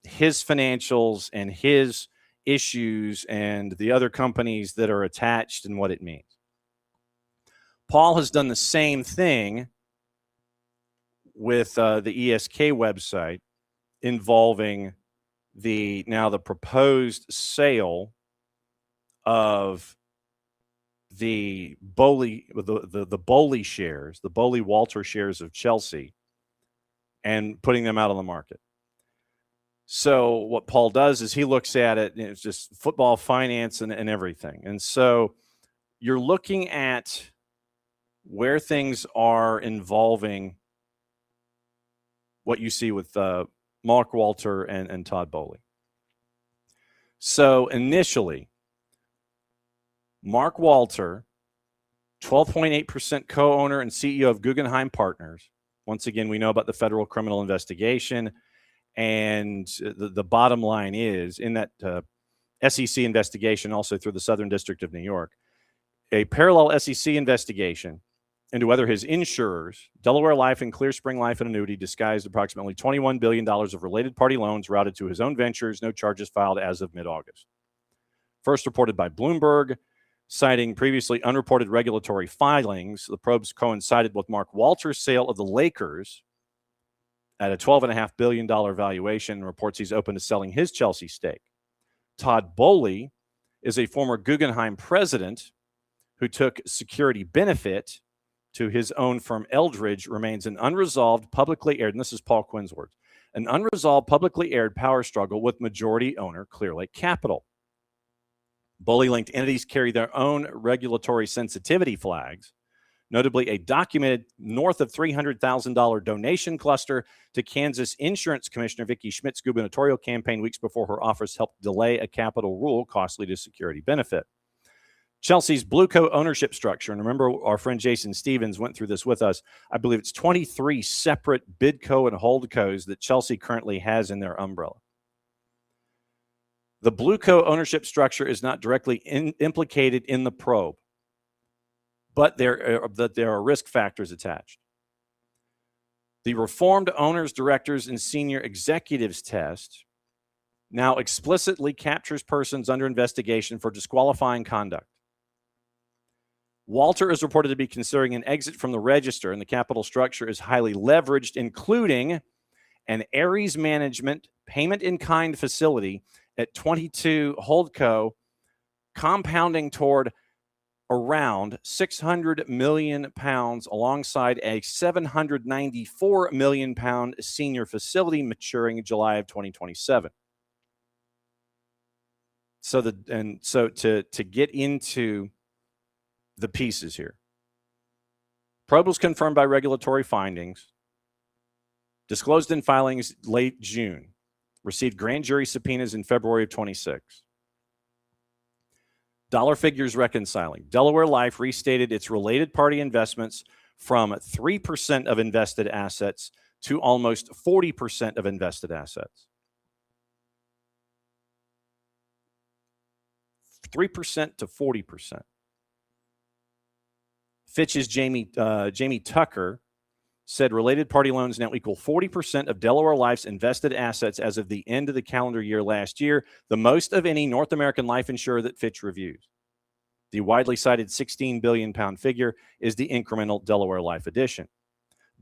his financials and his issues and the other companies that are attached and what it means. Paul has done the same thing with the ESK website involving the proposed sale of the Bowley shares, the Bowley Walter shares of Chelsea, and putting them out on the market. So what Paul does is he looks at it, and it's just football finance and everything. And so you're looking at where things are involving what you see with Mark Walter and Todd Bowley. So initially, Mark Walter, 12.8% co-owner and CEO of Guggenheim Partners. Once again, we know about the federal criminal investigation. And the bottom line is, in that SEC investigation, also through the Southern District of New York, a parallel SEC investigation into whether his insurers, Delaware Life and Clear Spring Life and Annuity, disguised approximately $21 billion of related party loans routed to his own ventures, no charges filed as of mid-August. First reported by Bloomberg, citing previously unreported regulatory filings, the probes coincided with Mark Walter's sale of the Lakers at a $12.5 billion valuation, and reports he's open to selling his Chelsea stake. Todd Bowley is a former Guggenheim president who took security benefit to his own firm Eldridge, remains an unresolved, publicly aired, and this is Paul Quinn's words, an unresolved, publicly aired power struggle with majority owner Clearlake Capital. Bowley-linked entities carry their own regulatory sensitivity flags, notably a documented north of $300,000 donation cluster to Kansas Insurance Commissioner Vicki Schmidt's gubernatorial campaign weeks before her office helped delay a capital rule costly to security benefit. Chelsea's Blueco ownership structure, and remember our friend Jason Stevens went through this with us. I believe it's 23 separate bidco and holdcos that Chelsea currently has in their umbrella. The Blueco ownership structure is not directly implicated in the probe, but there are risk factors attached. The reformed owners, directors, and senior executives test now explicitly captures persons under investigation for disqualifying conduct. Walter is reported to be considering an exit from the register, and the capital structure is highly leveraged, including an Ares Management payment-in-kind facility at 22 Holdco, compounding toward around 600 million pounds alongside a 794 million pound senior facility maturing in July of 2027. So to get into the pieces here, probe was confirmed by regulatory findings, disclosed in filings late June, received grand jury subpoenas in February of 26. Dollar figures reconciling. Delaware Life restated its related party investments from 3% of invested assets to almost 40% of invested assets. 3% to 40%. Fitch's Jamie Tucker said related party loans now equal 40% of Delaware Life's invested assets as of the end of the calendar year last year, the most of any North American life insurer that Fitch reviews. The widely cited 16 billion pound figure is the incremental Delaware Life addition.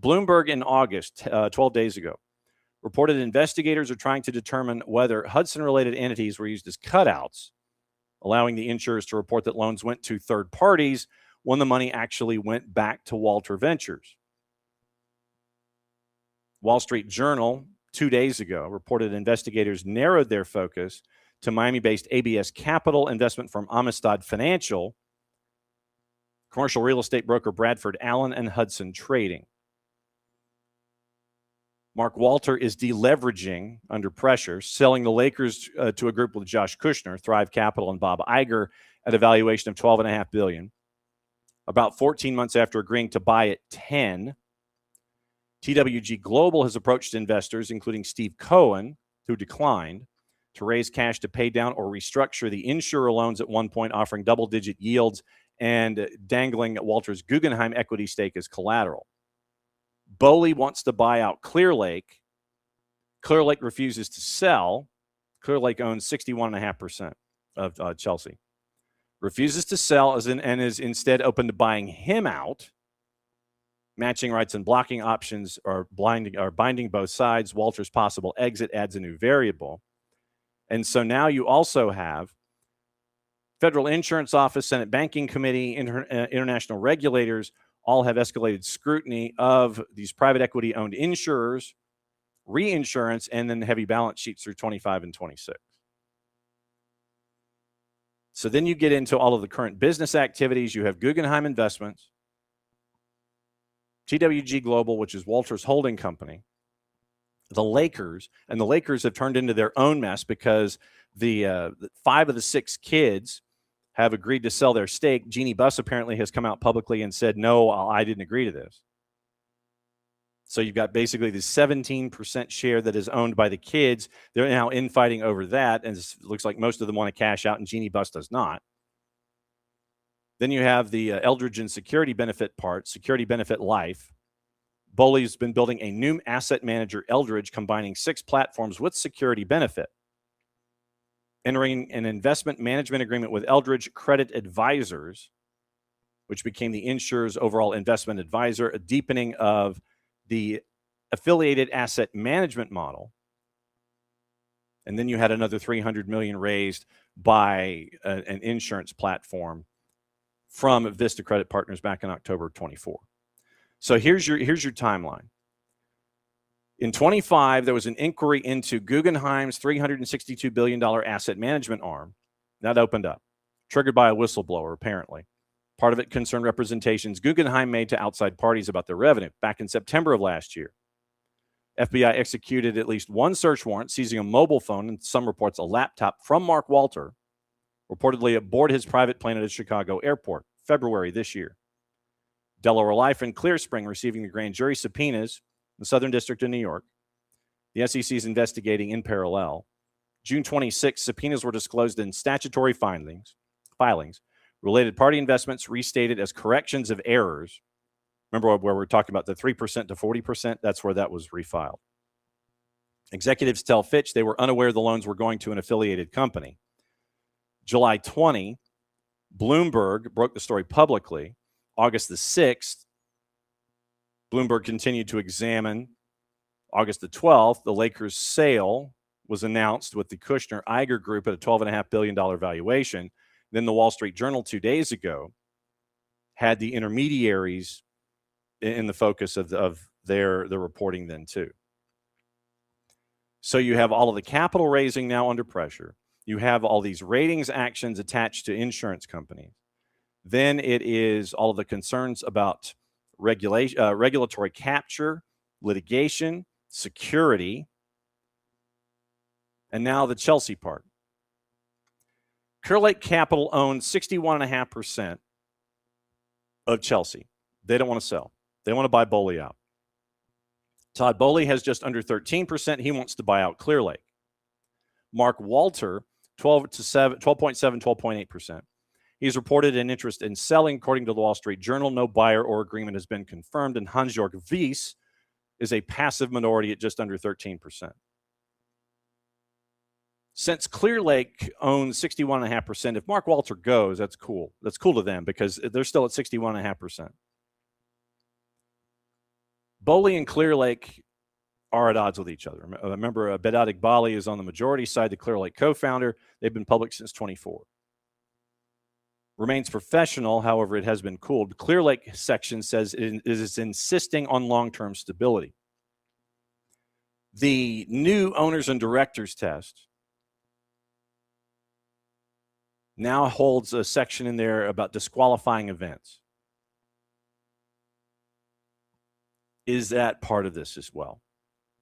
Bloomberg in August, 12 days ago, reported investigators are trying to determine whether Hudson-related entities were used as cutouts, allowing the insurers to report that loans went to third parties when the money actually went back to Walter Ventures. Wall Street Journal, 2 days ago, reported investigators narrowed their focus to Miami-based ABS Capital investment firm Amistad Financial, Commercial real estate broker Bradford Allen and Hudson Trading. Mark Walter is deleveraging under pressure, selling the Lakers to a group with Josh Kushner, Thrive Capital, and Bob Iger at a valuation of $12.5 billion. About 14 months after agreeing to buy at 10, TWG Global has approached investors, including Steve Cohen, who declined, to raise cash to pay down or restructure the insurer loans at one point, offering double-digit yields and dangling Walter's Guggenheim equity stake as collateral. Boley wants to buy out Clear Lake. Clear Lake refuses to sell. Clear Lake owns 61.5% of Chelsea. Refuses to sell and is instead open to buying him out. Matching rights and blocking options are binding both sides. Walter's possible exit adds a new variable. And so now you also have Federal Insurance Office, Senate Banking Committee, international regulators all have escalated scrutiny of these private equity-owned insurers, reinsurance, and then heavy balance sheets through 25 and 26. So then you get into all of the current business activities. You have Guggenheim Investments, TWG Global, which is Walter's holding company, the Lakers, and the Lakers have turned into their own mess because the 5 of the 6 kids have agreed to sell their stake. Jeannie Buss apparently has come out publicly and said, no, I didn't agree to this. So you've got basically the 17% share that is owned by the kids. They're now infighting over that, and it looks like most of them want to cash out, and Jeannie Buss does not. Then you have the Eldridge and Security Benefit part, Security Benefit Life. Boley's been building a new asset manager, Eldridge, combining 6 platforms with Security Benefit. Entering an investment management agreement with Eldridge Credit Advisors, which became the insurer's overall investment advisor, a deepening of the affiliated asset management model. And then you had another $300 million raised by an insurance platform from Vista Credit Partners back in October of 24. So here's your timeline. In 25, there was an inquiry into Guggenheim's $362 billion asset management arm. That opened up, triggered by a whistleblower, apparently. Part of it concerned representations Guggenheim made to outside parties about their revenue. Back in September of last year, FBI executed at least one search warrant, seizing a mobile phone and some reports a laptop from Mark Walter, reportedly aboard his private plane at a Chicago airport, February this year. Delaware Life and Clear Spring receiving the grand jury subpoenas in the Southern District of New York. The SEC is investigating in parallel. June 26, subpoenas were disclosed in statutory filings. Related party investments restated as corrections of errors. Remember where we're talking about the 3% to 40%? That's where that was refiled. Executives tell Fitch they were unaware the loans were going to an affiliated company. July 20, Bloomberg broke the story publicly. August the 6th, Bloomberg continued to examine. August the 12th, the Lakers' sale was announced with the Kushner-Iger Group at a $12.5 billion valuation. Then the Wall Street Journal 2 days ago had the intermediaries in the focus of their reporting then too. So you have all of the capital raising now under pressure. You have all these ratings actions attached to insurance companies. Then it is all of the concerns about regulatory capture, litigation, security, and now the Chelsea part. Clear Lake Capital owns 61.5% of Chelsea. They don't want to sell. They want to buy Boley out. Todd Boley has just under 13%. He wants to buy out Clear Lake. Mark Walter, 12.7, 12.8%. He's reported an interest in selling, according to the Wall Street Journal. No buyer or agreement has been confirmed. And Hans-Jörg Wyss is a passive minority at just under 13%. Since Clear Lake owns 61.5%, if Mark Walter goes, that's cool. That's cool to them because they're still at 61.5%. Boley and Clear Lake are at odds with each other. Remember, Bedat Iqbali is on the majority side, the Clear Lake co-founder. They've been public since 24. Remains professional, however, it has been cooled. Clear Lake section says it is insisting on long-term stability. The new owners and directors test now holds a section in there about disqualifying events. is that part of this as well.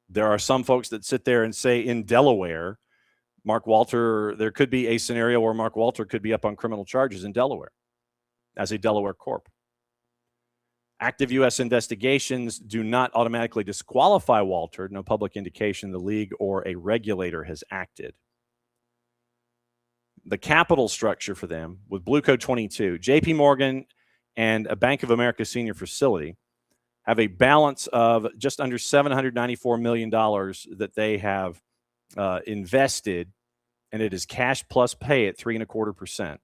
There are some folks that sit there and say in Delaware, Mark Walter, there could be a scenario where Mark Walter could be up on criminal charges in Delaware as a Delaware corp. Active U.S. investigations do not automatically disqualify Walter. No public indication the league or a regulator has acted. The capital structure for them with Blue Code 22, JP Morgan and a Bank of America senior facility have a balance of just under $794 million that they have invested, and it is cash plus pay at 3.25%.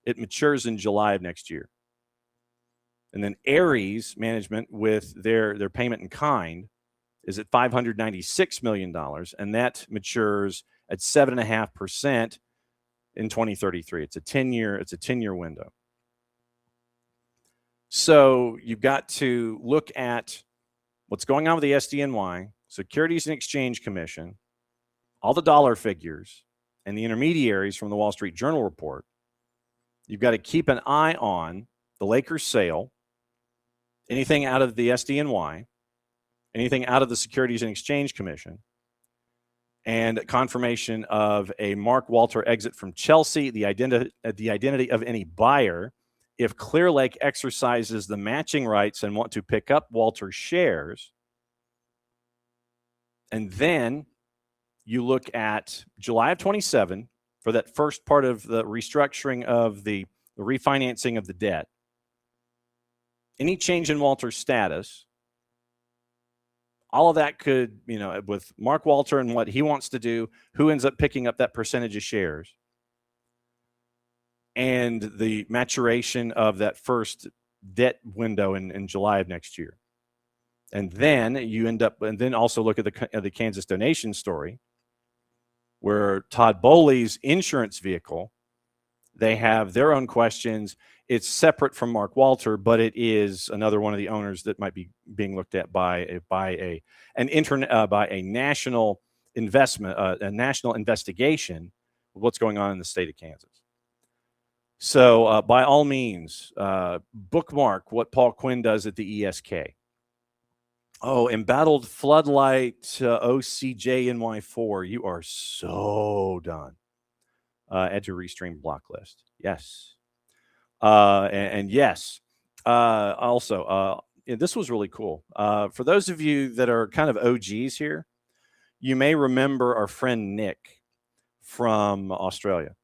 It matures in July of next year. And then Ares Management with their payment in kind is at $596 million, and that matures at 7.5% in 2033. It's a 10-year window. So you've got to look at what's going on with the SDNY, Securities and Exchange Commission, all the dollar figures, and the intermediaries from the Wall Street Journal report. You've got to keep an eye on the Lakers sale, anything out of the SDNY, anything out of the Securities and Exchange Commission, and confirmation of a Mark Walter exit from Chelsea, the identity of any buyer. If Clear Lake exercises the matching rights and want to pick up Walter's shares, and then you look at July of 27 for that first part of the restructuring of the refinancing of the debt. Any change in Walter's status, all of that could, with Mark Walter and what he wants to do, who ends up picking up that percentage of shares, and the maturation of that first debt window in July of next year. And then you end up, and then also look at the Kansas donation story, where Todd Bowley's insurance vehicle, they have their own questions. It's separate from Mark Walter, but it is another one of the owners that might be being looked at by a national investigation of what's going on in the state of Kansas. So by all means, bookmark what Paul Quinn does at the ESK. Oh, embattled floodlight OCJNY4. You are so done. Add your restream block list. Yes. And yes. Also, this was really cool. For those of you that are kind of OGs here, you may remember our friend Nick from Australia.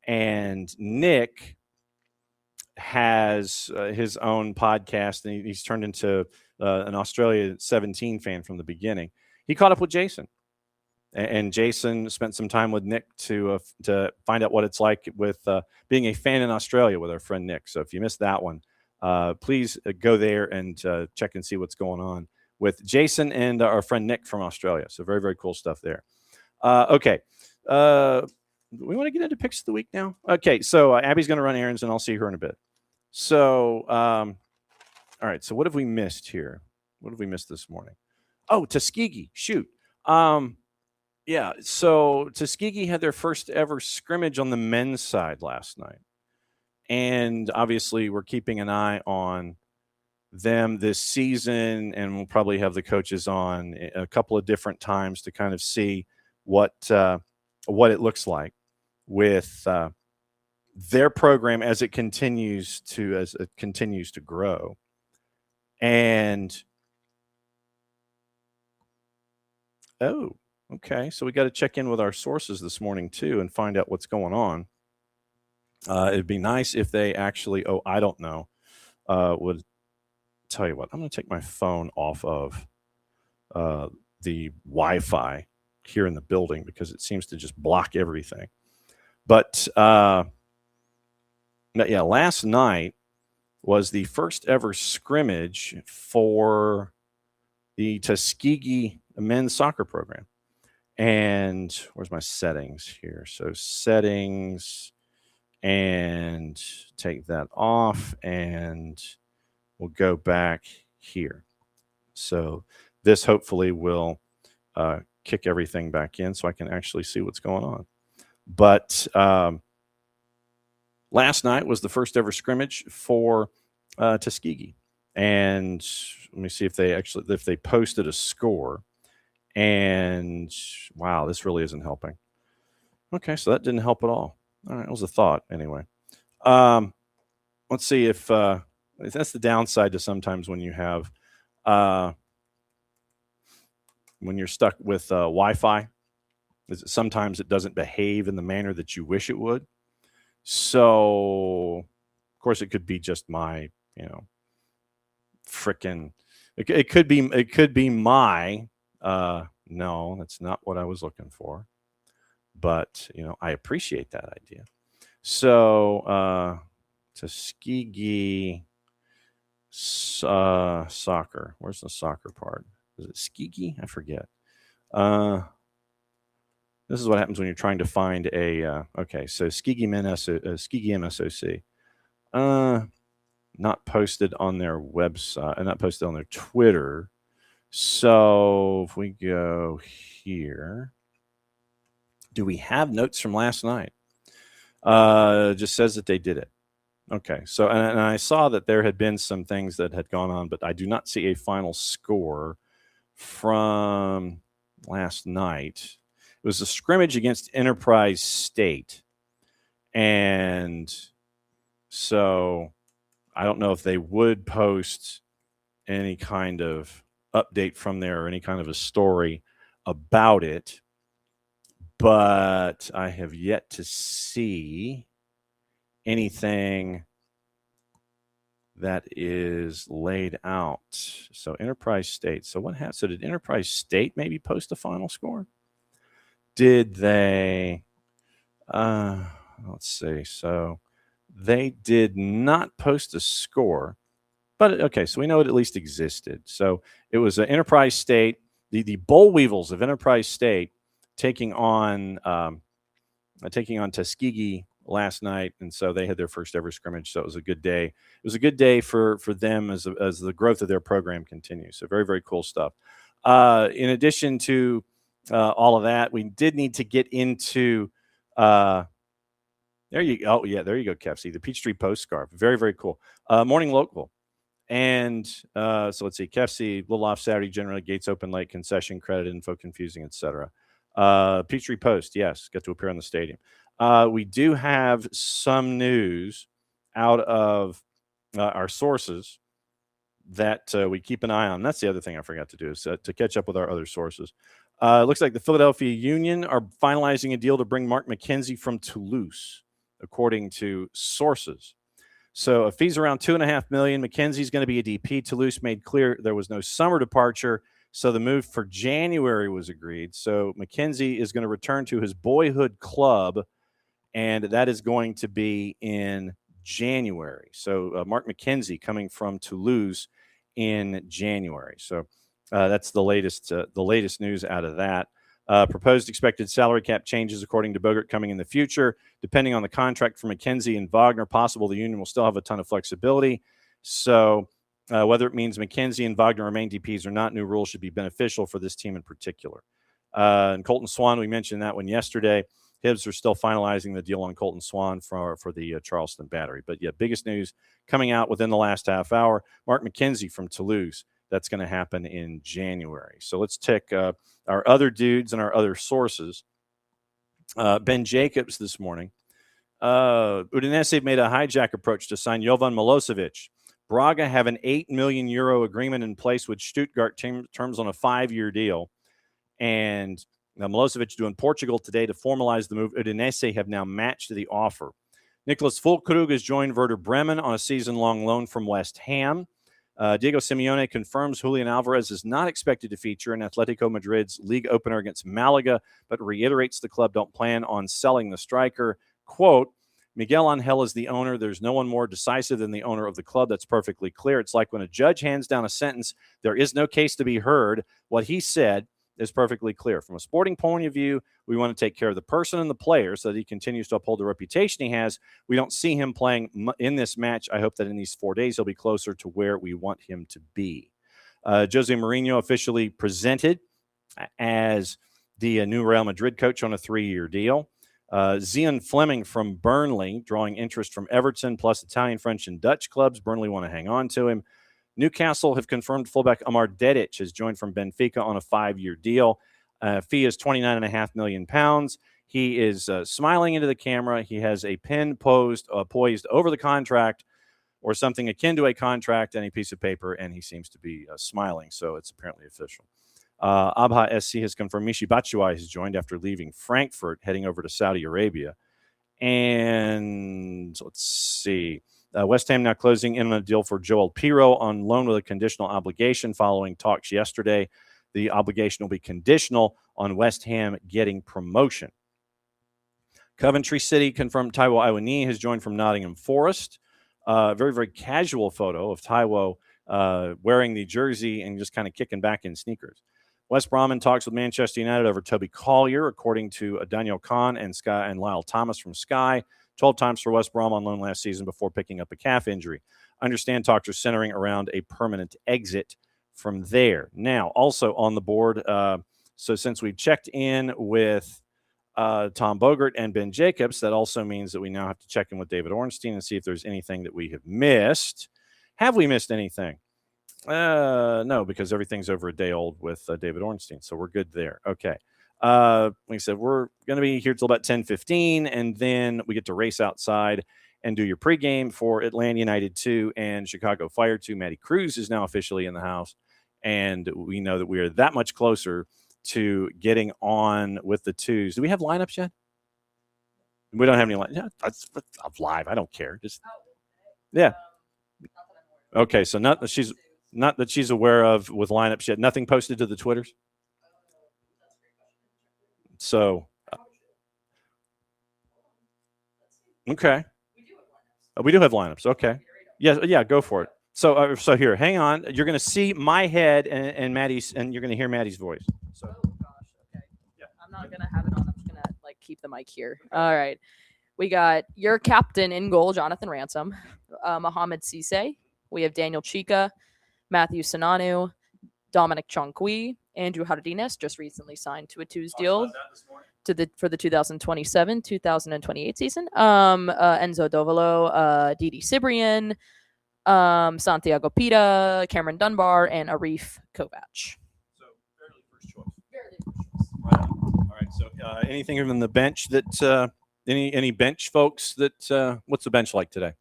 And Nick has his own podcast, and he's turned into an Australia 17 fan from the beginning. He caught up with Jason, and Jason spent some time with Nick to find out what it's like with being a fan in Australia with our friend Nick. So if you missed that one, please go there and check and see what's going on with Jason and our friend Nick from Australia. So very, very cool stuff there. Okay. We want to get into picks of the week now. Okay. So Abby's going to run errands, and I'll see her in a bit. So, all right. So what have we missed here? What have we missed this morning? Oh, Tuskegee. Shoot. Yeah. So Tuskegee had their first ever scrimmage on the men's side last night. And obviously we're keeping an eye on them this season, and we'll probably have the coaches on a couple of different times to kind of see what it looks like with their program as it continues to grow. And okay, so we got to check in with our sources this morning too and find out what's going on. It'd be nice if they actually, I don't know, would tell you what. I'm going to take my phone off of the Wi-Fi here in the building because it seems to just block everything. But yeah, last night was the first ever scrimmage for the Tuskegee men's soccer program. And where's my settings here? So settings, and take that off, and we'll go back here. So this hopefully will kick everything back in so I can actually see what's going on. But last night was the first ever scrimmage for Tuskegee. And let me see if they posted a score. And wow, this really isn't helping. Okay, so that didn't help at all. All right, it was a thought anyway. Let's see if that's the downside to sometimes when you have when you're stuck with Wi-Fi. Is that sometimes it doesn't behave in the manner that you wish it would. So, of course, it could be just my, frickin'. It could be my. No, that's not what I was looking for. But I appreciate that idea. So, Tuskegee soccer. Where's the soccer part? Is it Tuskegee? I forget. This is what happens when you're trying to find a. Okay, so Tuskegee MSOC. Not posted on their website. Not posted on their Twitter. So if we go here, do we have notes from last night? Just says that they did it. Okay, so and I saw that there had been some things that had gone on, but I do not see a final score from last night. It was a scrimmage against Enterprise State, and so I don't know if they would post any kind of update from there or any kind of a story about it, but I have yet to see anything that is laid out. So Enterprise State. So what happened? So did Enterprise State maybe post a final score? Did they? Let's see. So they did not post a score, but okay. So we know it at least existed. So it was Enterprise State, the Boll Weevils of Enterprise State, taking on Tuskegee last night, and so they had their first ever scrimmage. So it was a good day. It was a good day for them as the growth of their program continues. So very, very cool stuff. In addition to all of that, we did need to get into there you go. Oh, yeah, there you go, Kefsey. The Peachtree Post scarf. Very, very cool. Morning local. And so let's see. Kefsey, little off Saturday, generally gates open late, concession, credit info, confusing, etc. Peachtree Post, yes, got to appear on the stadium. We do have some news out of our sources that we keep an eye on. That's the other thing I forgot to do is to catch up with our other sources. It looks like the Philadelphia Union are finalizing a deal to bring Mark McKenzie from Toulouse, according to sources. So fees around $2.5 million. McKenzie's going to be a DP. Toulouse made clear there was no summer departure, so the move for January was agreed. So McKenzie is going to return to his boyhood club, and that is going to be in January. So Mark McKenzie coming from Toulouse in January. So that's the latest news out of that. Proposed expected salary cap changes, according to Bogert, coming in the future. Depending on the contract for McKenzie and Wagner, possible the union will still have a ton of flexibility. So whether it means McKenzie and Wagner remain DPs or not, new rules should be beneficial for this team in particular. And Colton Swan, we mentioned that one yesterday. Hibs are still finalizing the deal on Colton Swan for the Charleston Battery. But, yeah, biggest news coming out within the last half hour, Mark McKenzie from Toulouse. That's going to happen in January. So let's take our other dudes and our other sources. Ben Jacobs this morning. Udinese made a hijack approach to sign Jovan Milosevic. Braga have an €8 million agreement in place with Stuttgart, terms on a 5-year deal. And Milosevic due in Portugal today to formalize the move. Udinese have now matched the offer. Nicholas Füllkrug has joined Werder Bremen on a season-long loan from West Ham. Diego Simeone confirms Julian Alvarez is not expected to feature in Atletico Madrid's league opener against Malaga, but reiterates the club don't plan on selling the striker. Quote, Miguel Angel is the owner. There's no one more decisive than the owner of the club. That's perfectly clear. It's like when a judge hands down a sentence, there is no case to be heard. What he said is perfectly clear. From a sporting point of view, we want to take care of the person and the player so that he continues to uphold the reputation he has. We don't see him playing in this match. I hope that in these 4 days he'll be closer to where we want him to be. Jose Mourinho officially presented as the new Real Madrid coach on a 3-year deal. Zian Fleming from Burnley, drawing interest from Everton, plus Italian, French, and Dutch clubs. Burnley want to hang on to him. Newcastle have confirmed fullback Amar Dedic has joined from Benfica on a 5-year deal. Fee is £29.5 million. He is smiling into the camera. He has a pen poised over the contract or something akin to a contract and a piece of paper, and he seems to be smiling, so it's apparently official. Abha SC has confirmed Michy Batshuayi has joined after leaving Frankfurt, heading over to Saudi Arabia. And let's see. West Ham now closing in on a deal for Joel Pirro on loan with a conditional obligation following talks yesterday. The obligation will be conditional on West Ham getting promotion. Coventry City confirmed Taiwo Awoniyi has joined from Nottingham Forest. Very, very casual photo of Taiwo wearing the jersey and just kind of kicking back in sneakers. West Brom in talks with Manchester United over Toby Collier, according to Daniel Kahn and Lyle Thomas from Sky. 12 times for West Brom on loan last season before picking up a calf injury. I understand talks are centering around a permanent exit from there. Now, also on the board, so since we've checked in with Tom Bogert and Ben Jacobs, that also means that we now have to check in with David Ornstein and see if there's anything that we have missed. Have we missed anything? No, because everything's over a day old with David Ornstein, so we're good there. Okay. Like I said, we're going to be here till about 10:15, and then we get to race outside and do your pregame for Atlanta United 2 and Chicago Fire 2. Matty Cruz is now officially in the house, and we know that we are that much closer to getting on with the twos. Do we have lineups yet? We don't have any lineups. Yeah, that's live. I don't care. Just yeah. Okay, so not that she's aware of with lineups yet. Nothing posted to the Twitters. So, okay. We do have lineups. Okay. Yeah, go for it. So here, hang on. You're going to see my head and Maddie's, and you're going to hear Maddie's voice. So. Oh gosh. Okay. Yeah. I'm not going to have it on. I'm just going to keep the mic here. All right. We got your captain in goal, Jonathan Ransom, Mohamed Cisse. We have Daniel Chica, Matthew Sananu, Dominic Chonkwi, Andrew Jardines, just recently signed to a twos deal for the 2027-2028 season. Enzo Dovolo, Didi Cibrian, Santiago Pita, Cameron Dunbar, and Arif Kovac. So fairly first choice. Right on. All right. So anything from the bench that any bench folks that what's the bench like today?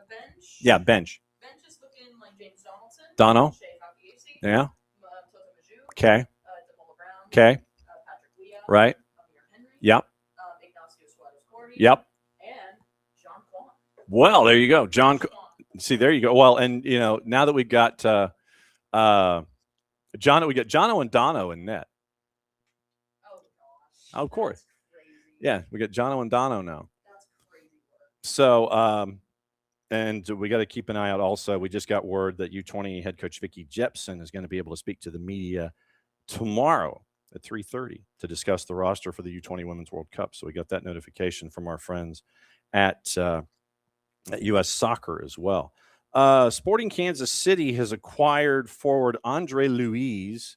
Bench. Yeah, bench. Bench is looking like James Donaldson. Dono. Yeah. Okay. Okay. Right. Yep. Yep. And John Quan. Well, there you go, John. See, there you go. Well, and now that we got Jono and Dono in net. Oh gosh. Oh, of course. Yeah, we got Jono and Dono now. That's crazy work. So, and we got to keep an eye out also. We just got word that U20 head coach Vicky Jepson is going to be able to speak to the media tomorrow at 3:30 to discuss the roster for the U20 Women's World Cup. So we got that notification from our friends at U.S. Soccer as well. Sporting Kansas City has acquired forward Andre Luiz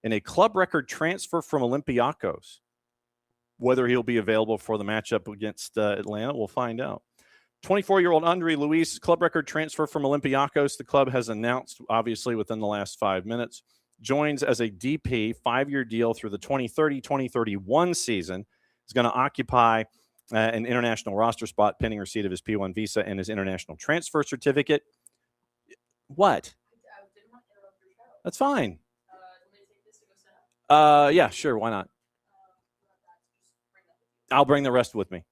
in a club record transfer from Olympiacos. Whether he'll be available for the matchup against Atlanta, we'll find out. 24-year-old Andre Luiz, club record transfer from Olympiacos. The club has announced, obviously, within the last 5 minutes. Joins as a DP, 5-year deal through the 2030-2031 season. Is going to occupy an international roster spot pending receipt of his P1 visa and his international transfer certificate. What? That's fine. Yeah, sure. Why not? I'll bring the rest with me.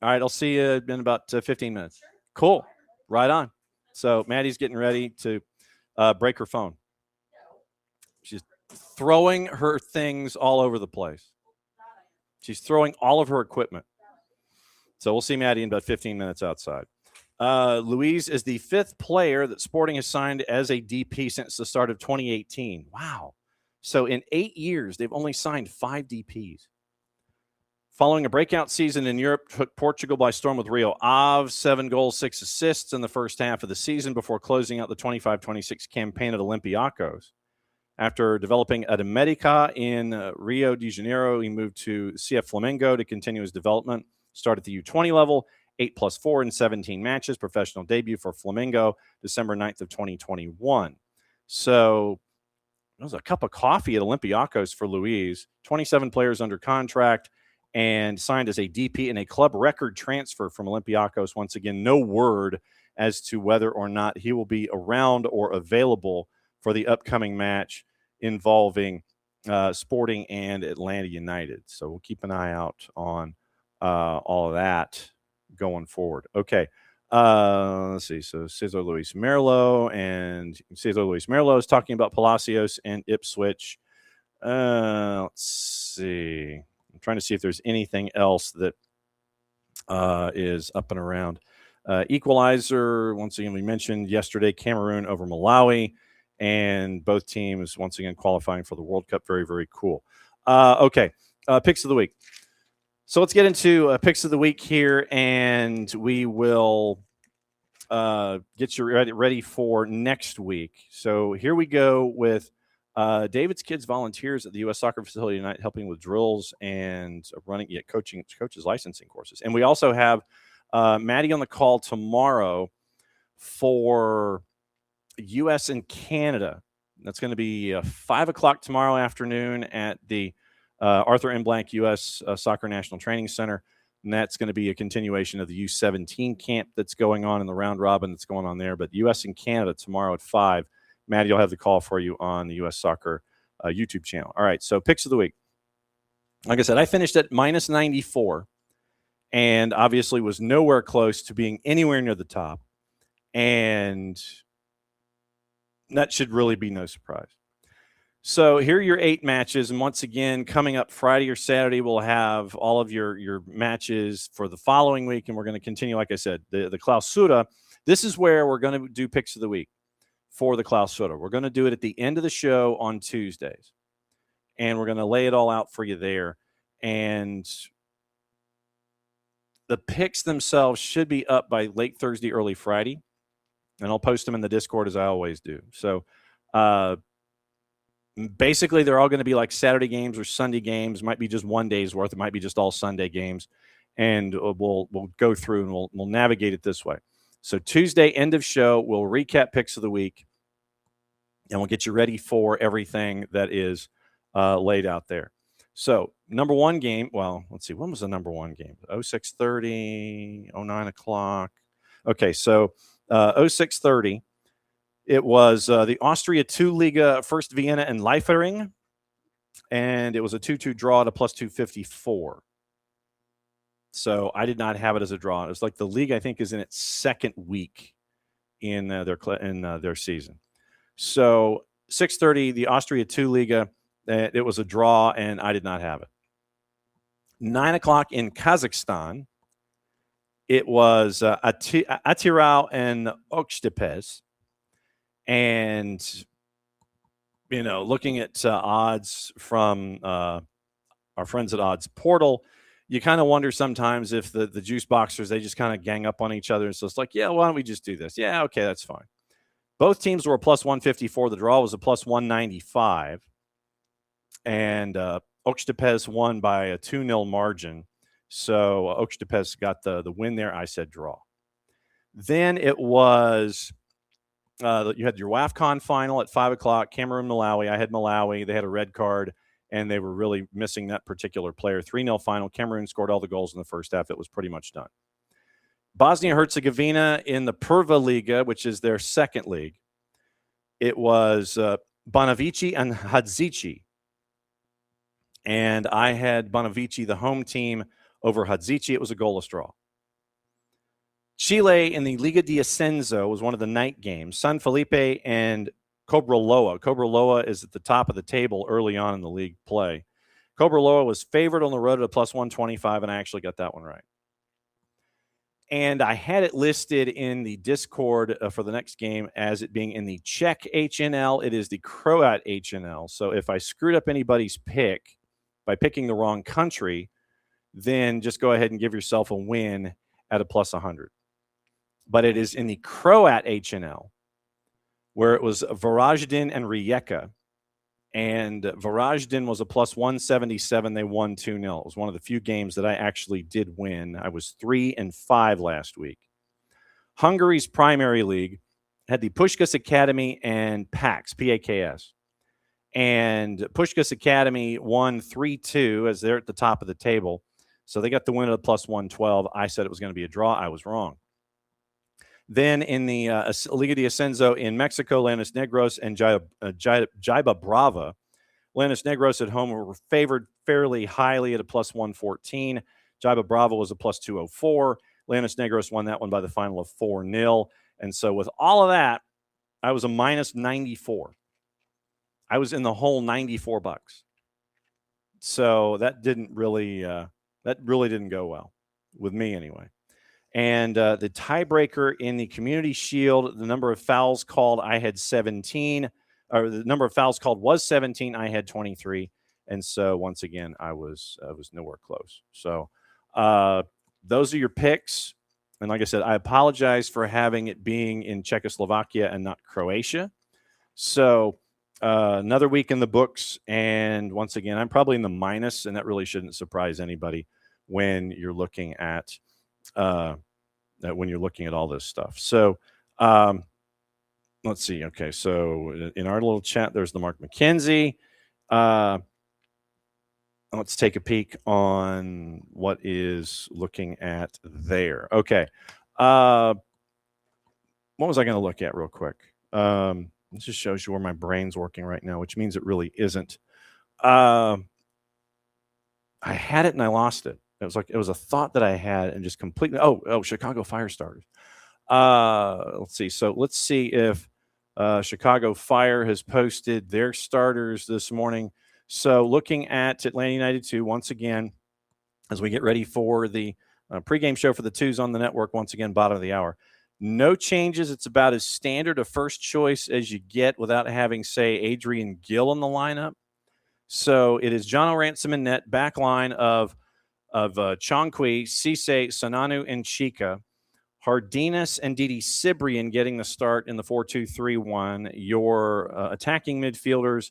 All right, I'll see you in about 15 minutes. Cool. Right on. So Maddie's getting ready to break her phone. She's throwing her things all over the place. She's throwing all of her equipment. So we'll see Maddie in about 15 minutes outside. Luiz is the 5th player that Sporting has signed as a DP since the start of 2018. Wow. So in 8 years, they've only signed 5 DPs. Following a breakout season in Europe, took Portugal by storm with Rio Ave, 7 goals, 6 assists in the first half of the season before closing out the 25-26 campaign at Olympiacos. After developing at America in Rio de Janeiro, he moved to CF Flamengo to continue his development, start at the U20 level, 8+4 in 17 matches, professional debut for Flamengo, December 9th of 2021. So it was a cup of coffee at Olympiacos for Luis. 27 players under contract and signed as a DP in a club record transfer from Olympiacos. Once again, no word as to whether or not he will be around or available for the upcoming match involving Sporting and Atlanta United. So we'll keep an eye out on all of that going forward. Okay. Let's see. So Cesar Luis Merlo is talking about Palacios and Ipswich. Let's see. I'm trying to see if there's anything else that is up and around. Equalizer, once again, we mentioned yesterday, Cameroon over Malawi, and both teams, once again, qualifying for the World Cup. Very, very cool. Okay, picks of the week. So let's get into picks of the week here, and we will get you ready for next week. So here we go with David's kids volunteers at the U.S. Soccer Facility tonight, helping with drills and coaches licensing courses. And we also have Maddie on the call tomorrow for U.S. and Canada. That's going to be 5 o'clock tomorrow afternoon at the Arthur M. Blank U.S. Soccer National Training Center. And that's going to be a continuation of the U17 camp that's going on in the round robin that's going on there. But U.S. and Canada tomorrow at 5. Maddie, you'll have the call for you on the U.S. Soccer YouTube channel. All right, so picks of the week. Like I said, I finished at minus 94 and obviously was nowhere close to being anywhere near the top. And that should really be no surprise. So here are your 8 matches. And once again, coming up Friday or Saturday, we'll have all of your matches for the following week. And we're going to continue, like I said, the Clausura. This is where we're going to do picks of the week for the Clausura. We're going to do it at the end of the show on Tuesdays. And we're going to lay it all out for you there. And the picks themselves should be up by late Thursday, early Friday. And I'll post them in the Discord as I always do. So, basically, they're all going to be like Saturday games or Sunday games. Might be just one day's worth. It might be just all Sunday games. And we'll go through and we'll navigate it this way. So Tuesday, end of show, we'll recap picks of the week. And we'll get you ready for everything that is laid out there. So number one game, well, let's see. When was the number one game? 06:30, 09 o'clock. Okay, so 06:30. It was the Austria 2 Liga, First Vienna and Liefering, and it was a 2-2 draw at a plus 254. So I did not have it as a draw. It was like the league, I think, is in its second week in their season. So 6:30, the Austria 2 Liga, it was a draw, and I did not have it. 9 o'clock in Kazakhstan, it was Atirau and Oktepes. And, looking at odds from our friends at Odds Portal, you kind of wonder sometimes if the juice boxers, they just kind of gang up on each other. So it's like, yeah, why don't we just do this? Yeah, okay, that's fine. Both teams were a plus 154. The draw was a plus 195. And Oktepes won by a 2-0 margin. So Oktepes got the win there. I said draw. Then it was... you had your WAFCON final at 5 o'clock, Cameroon, Malawi. I had Malawi. They had a red card, and they were really missing that particular player. 3-0 final. Cameroon scored all the goals in the first half. It was pretty much done. Bosnia-Herzegovina in the Prva Liga, which is their second league. It was Banovici and Hadzici. And I had Banovici, the home team, over Hadzici. It was a goalless draw. Chile in the Liga de Ascenso was one of the night games. San Felipe and Cobreloa. Cobreloa is at the top of the table early on in the league play. Cobreloa was favored on the road at a plus 125, and I actually got that one right. And I had it listed in the Discord for the next game as it being in the Czech HNL. It is the Croat HNL. So if I screwed up anybody's pick by picking the wrong country, then just go ahead and give yourself a win at a plus 100. But it is in the Croat HNL, where it was Varaždin and Rijeka. And Varaždin was a plus 177. They won 2-0. It was one of the few games that I actually did win. I was 3-5 last week. Hungary's primary league had the Puskás Academy and PAKS, P-A-K-S. And Puskás Academy won 3-2 as they're at the top of the table. So they got the win at a plus 112. I said it was going to be a draw. I was wrong. Then in the Liga de Ascenso in Mexico, Llanos Negros and Jaiba Brava. Llanos Negros at home were favored fairly highly at a plus 114. Jaiba Brava was a plus 204. Llanos Negros won that one by the final of 4-0. And so with all of that, I was a minus 94. I was in the hole $94. So that really didn't go well with me anyway. And the tiebreaker in the Community Shield, the number of fouls called, I had 17. Or the number of fouls called was 17. I had 23. And so once again, I was nowhere close. So those are your picks. And like I said, I apologize for having it being in Czechoslovakia and not Croatia. So another week in the books. And once again, I'm probably in the minus, and that really shouldn't surprise anybody when you're looking at all this stuff. So let's see. Okay, so in our little chat, there's the Mark McKenzie. Let's take a peek on what is looking at there. Okay. What was I going to look at real quick? This just shows you where my brain's working right now, which means it really isn't. I had it and I lost it. It was a thought that I had and just completely. Oh, Chicago Fire starters. Let's see. So let's see if Chicago Fire has posted their starters this morning. So looking at Atlanta United 2, once again, as we get ready for the pregame show for the twos on the network, once again, bottom of the hour. No changes. It's about as standard a first choice as you get without having, say, Adrian Gill in the lineup. So it is John O'Ransom in net, back line of Chonqui, Cisse, Sananu, and Chica. Hardinas and Didi Cibrian getting the start in the 4-2-3-1. Your attacking midfielders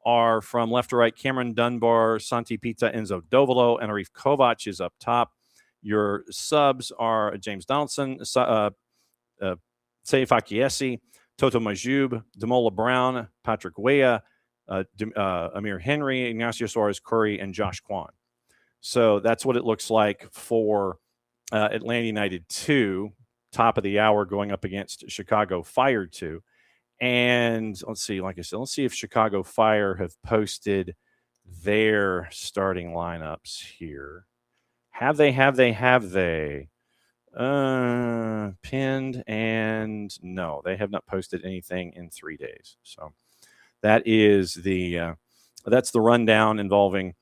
are from left to right, Cameron Dunbar, Santi Pita, Enzo Dovolo, and Arif Kovac is up top. Your subs are James Donaldson, Seif Akiesi, Toto Majub, Demola Brown, Patrick Weah, Amir Henry, Ignacio Suarez Curry, and Josh Kwan. So that's what it looks like for Atlanta United 2, top of the hour, going up against Chicago Fire 2. And let's see, like I said, let's see if Chicago Fire have posted their starting lineups here. Have they? Pinned, and no, they have not posted anything in 3 days. So that is that's the rundown involving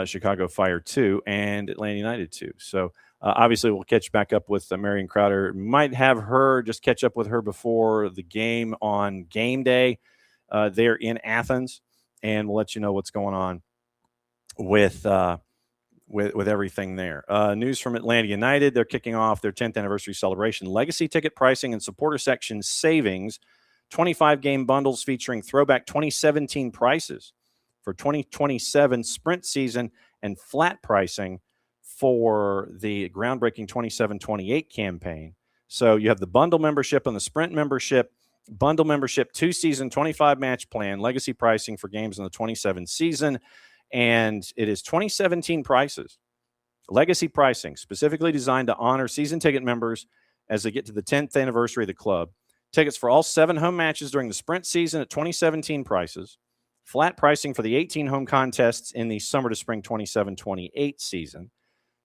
Chicago Fire 2 and Atlanta United 2. So obviously we'll catch back up with Marion Crowder. Might have her, just catch up with her before the game on game day there in Athens, and we'll let you know what's going on with everything there. News from Atlanta United. They're kicking off their 10th anniversary celebration. Legacy ticket pricing and supporter section savings. 25 game bundles featuring throwback 2017 prices for 2027 sprint season and flat pricing for the groundbreaking 27-28 campaign. So you have the bundle membership and the sprint membership. Bundle membership, 2-season, 25-match plan, legacy pricing for games in the 27 season. And it is 2017 prices. Legacy pricing, specifically designed to honor season ticket members as they get to the 10th anniversary of the club. Tickets for all 7 home matches during the sprint season at 2017 prices. Flat pricing for the 18 home contests in the summer to spring 27-28 season.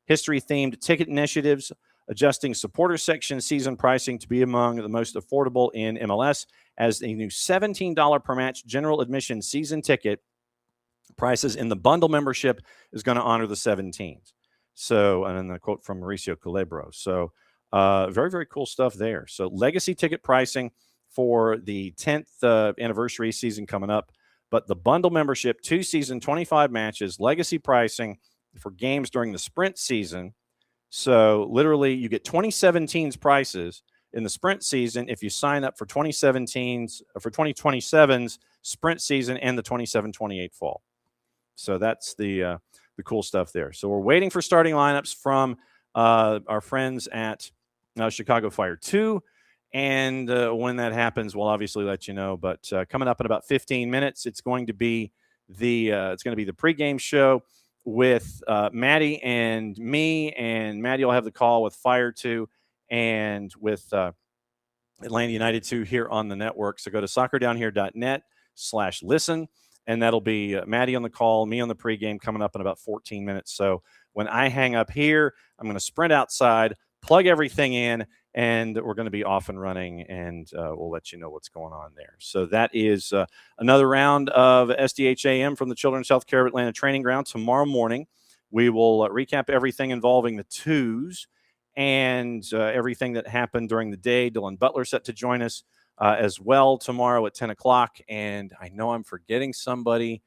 History-themed ticket initiatives, adjusting supporter section season pricing to be among the most affordable in MLS, as a new $17 per match general admission season ticket prices in the bundle membership is going to honor the 17s. So, and then the quote from Mauricio Culebro. So, very, very cool stuff there. So, legacy ticket pricing for the 10th anniversary season coming up. But the bundle membership, 2-season, 25 matches, legacy pricing for games during the sprint season. So, literally, you get 2017's prices in the sprint season if you sign up for 2017's, for 2027's sprint season and the 27-28 fall. So that's the cool stuff there. So we're waiting for starting lineups from our friends at Chicago Fire 2. And when that happens, we'll obviously let you know. But coming up in about 15 minutes, it's going to be the pregame show with Maddie and me. And Maddie will have the call with Fire 2 and with Atlanta United 2 here on the network. So go to soccerdownhere.net/listen. And that'll be Maddie on the call, me on the pregame coming up in about 14 minutes. So when I hang up here, I'm going to sprint outside, plug everything in, and we're going to be off and running, and we'll let you know what's going on there. So that is another round of SDH AM from the Children's Healthcare of Atlanta Training Ground. Tomorrow morning, we will recap everything involving the twos and everything that happened during the day. Dylan Butler set to join us as well tomorrow at 10 o'clock. And I know I'm forgetting somebody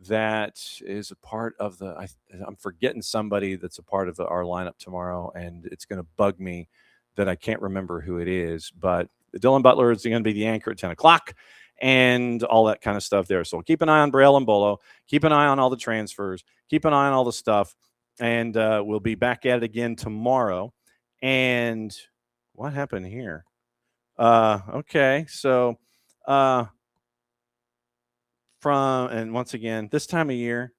that is a part of I'm forgetting somebody that's a part of our lineup tomorrow, and it's going to bug me that I can't remember who it is. But Dylan Butler is going to be the anchor at 10 o'clock and all that kind of stuff there. So keep an eye on Braille and Bolo. Keep an eye on all the transfers. Keep an eye on all the stuff. And we'll be back at it again tomorrow. And what happened here? Okay, so and once again, this time of year,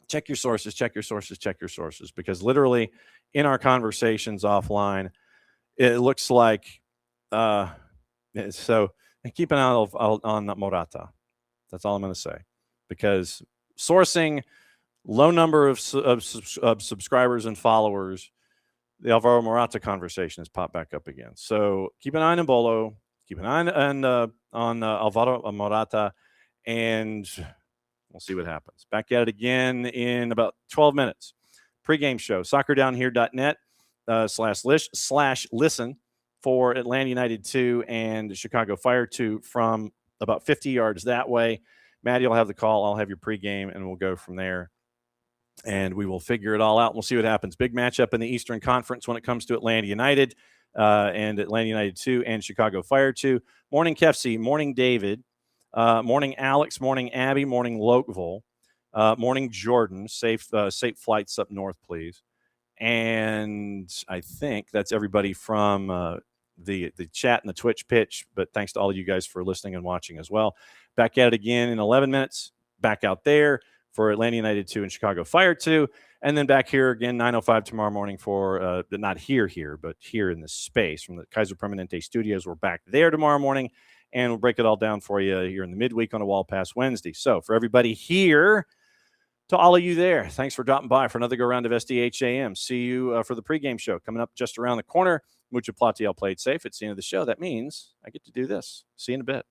check your sources, because literally in our conversations offline, it looks like so keep an eye on Morata. That's all I'm going to say, because sourcing low number of subscribers and followers, the Alvaro Morata conversation has popped back up again. So keep an eye on Embolo, keep an eye on Alvaro Morata, and we'll see what happens. Back at it again in about 12 minutes. Pre-game show, soccerdownhere.net/listen for Atlanta United 2 and Chicago Fire 2 from about 50 yards that way. Maddie will have the call. I'll have your pregame, and we'll go from there. And we will figure it all out. We'll see what happens. Big matchup in the Eastern Conference when it comes to Atlanta United and Atlanta United 2 and Chicago Fire 2. Morning, Kefsi. Morning, David. Morning, Alex. Morning, Abby. Morning, Lokeville. Morning, Jordan. Safe flights up north, please. And I think that's everybody from the chat and the Twitch pitch. But thanks to all of you guys for listening and watching as well. Back at it again in 11 minutes. Back out there for Atlanta United 2 and Chicago Fire 2. And then back here again, 9:05 tomorrow morning for, not here, but here in this space from the Kaiser Permanente studios. We're back there tomorrow morning, and we'll break it all down for you here in the midweek on a Wall Pass Wednesday. So for everybody here, to all of you there, thanks for dropping by for another go-round of SDH AM. See you for the pregame show coming up just around the corner. Mucho Platiel played safe. It's the end of the show. That means I get to do this. See you in a bit.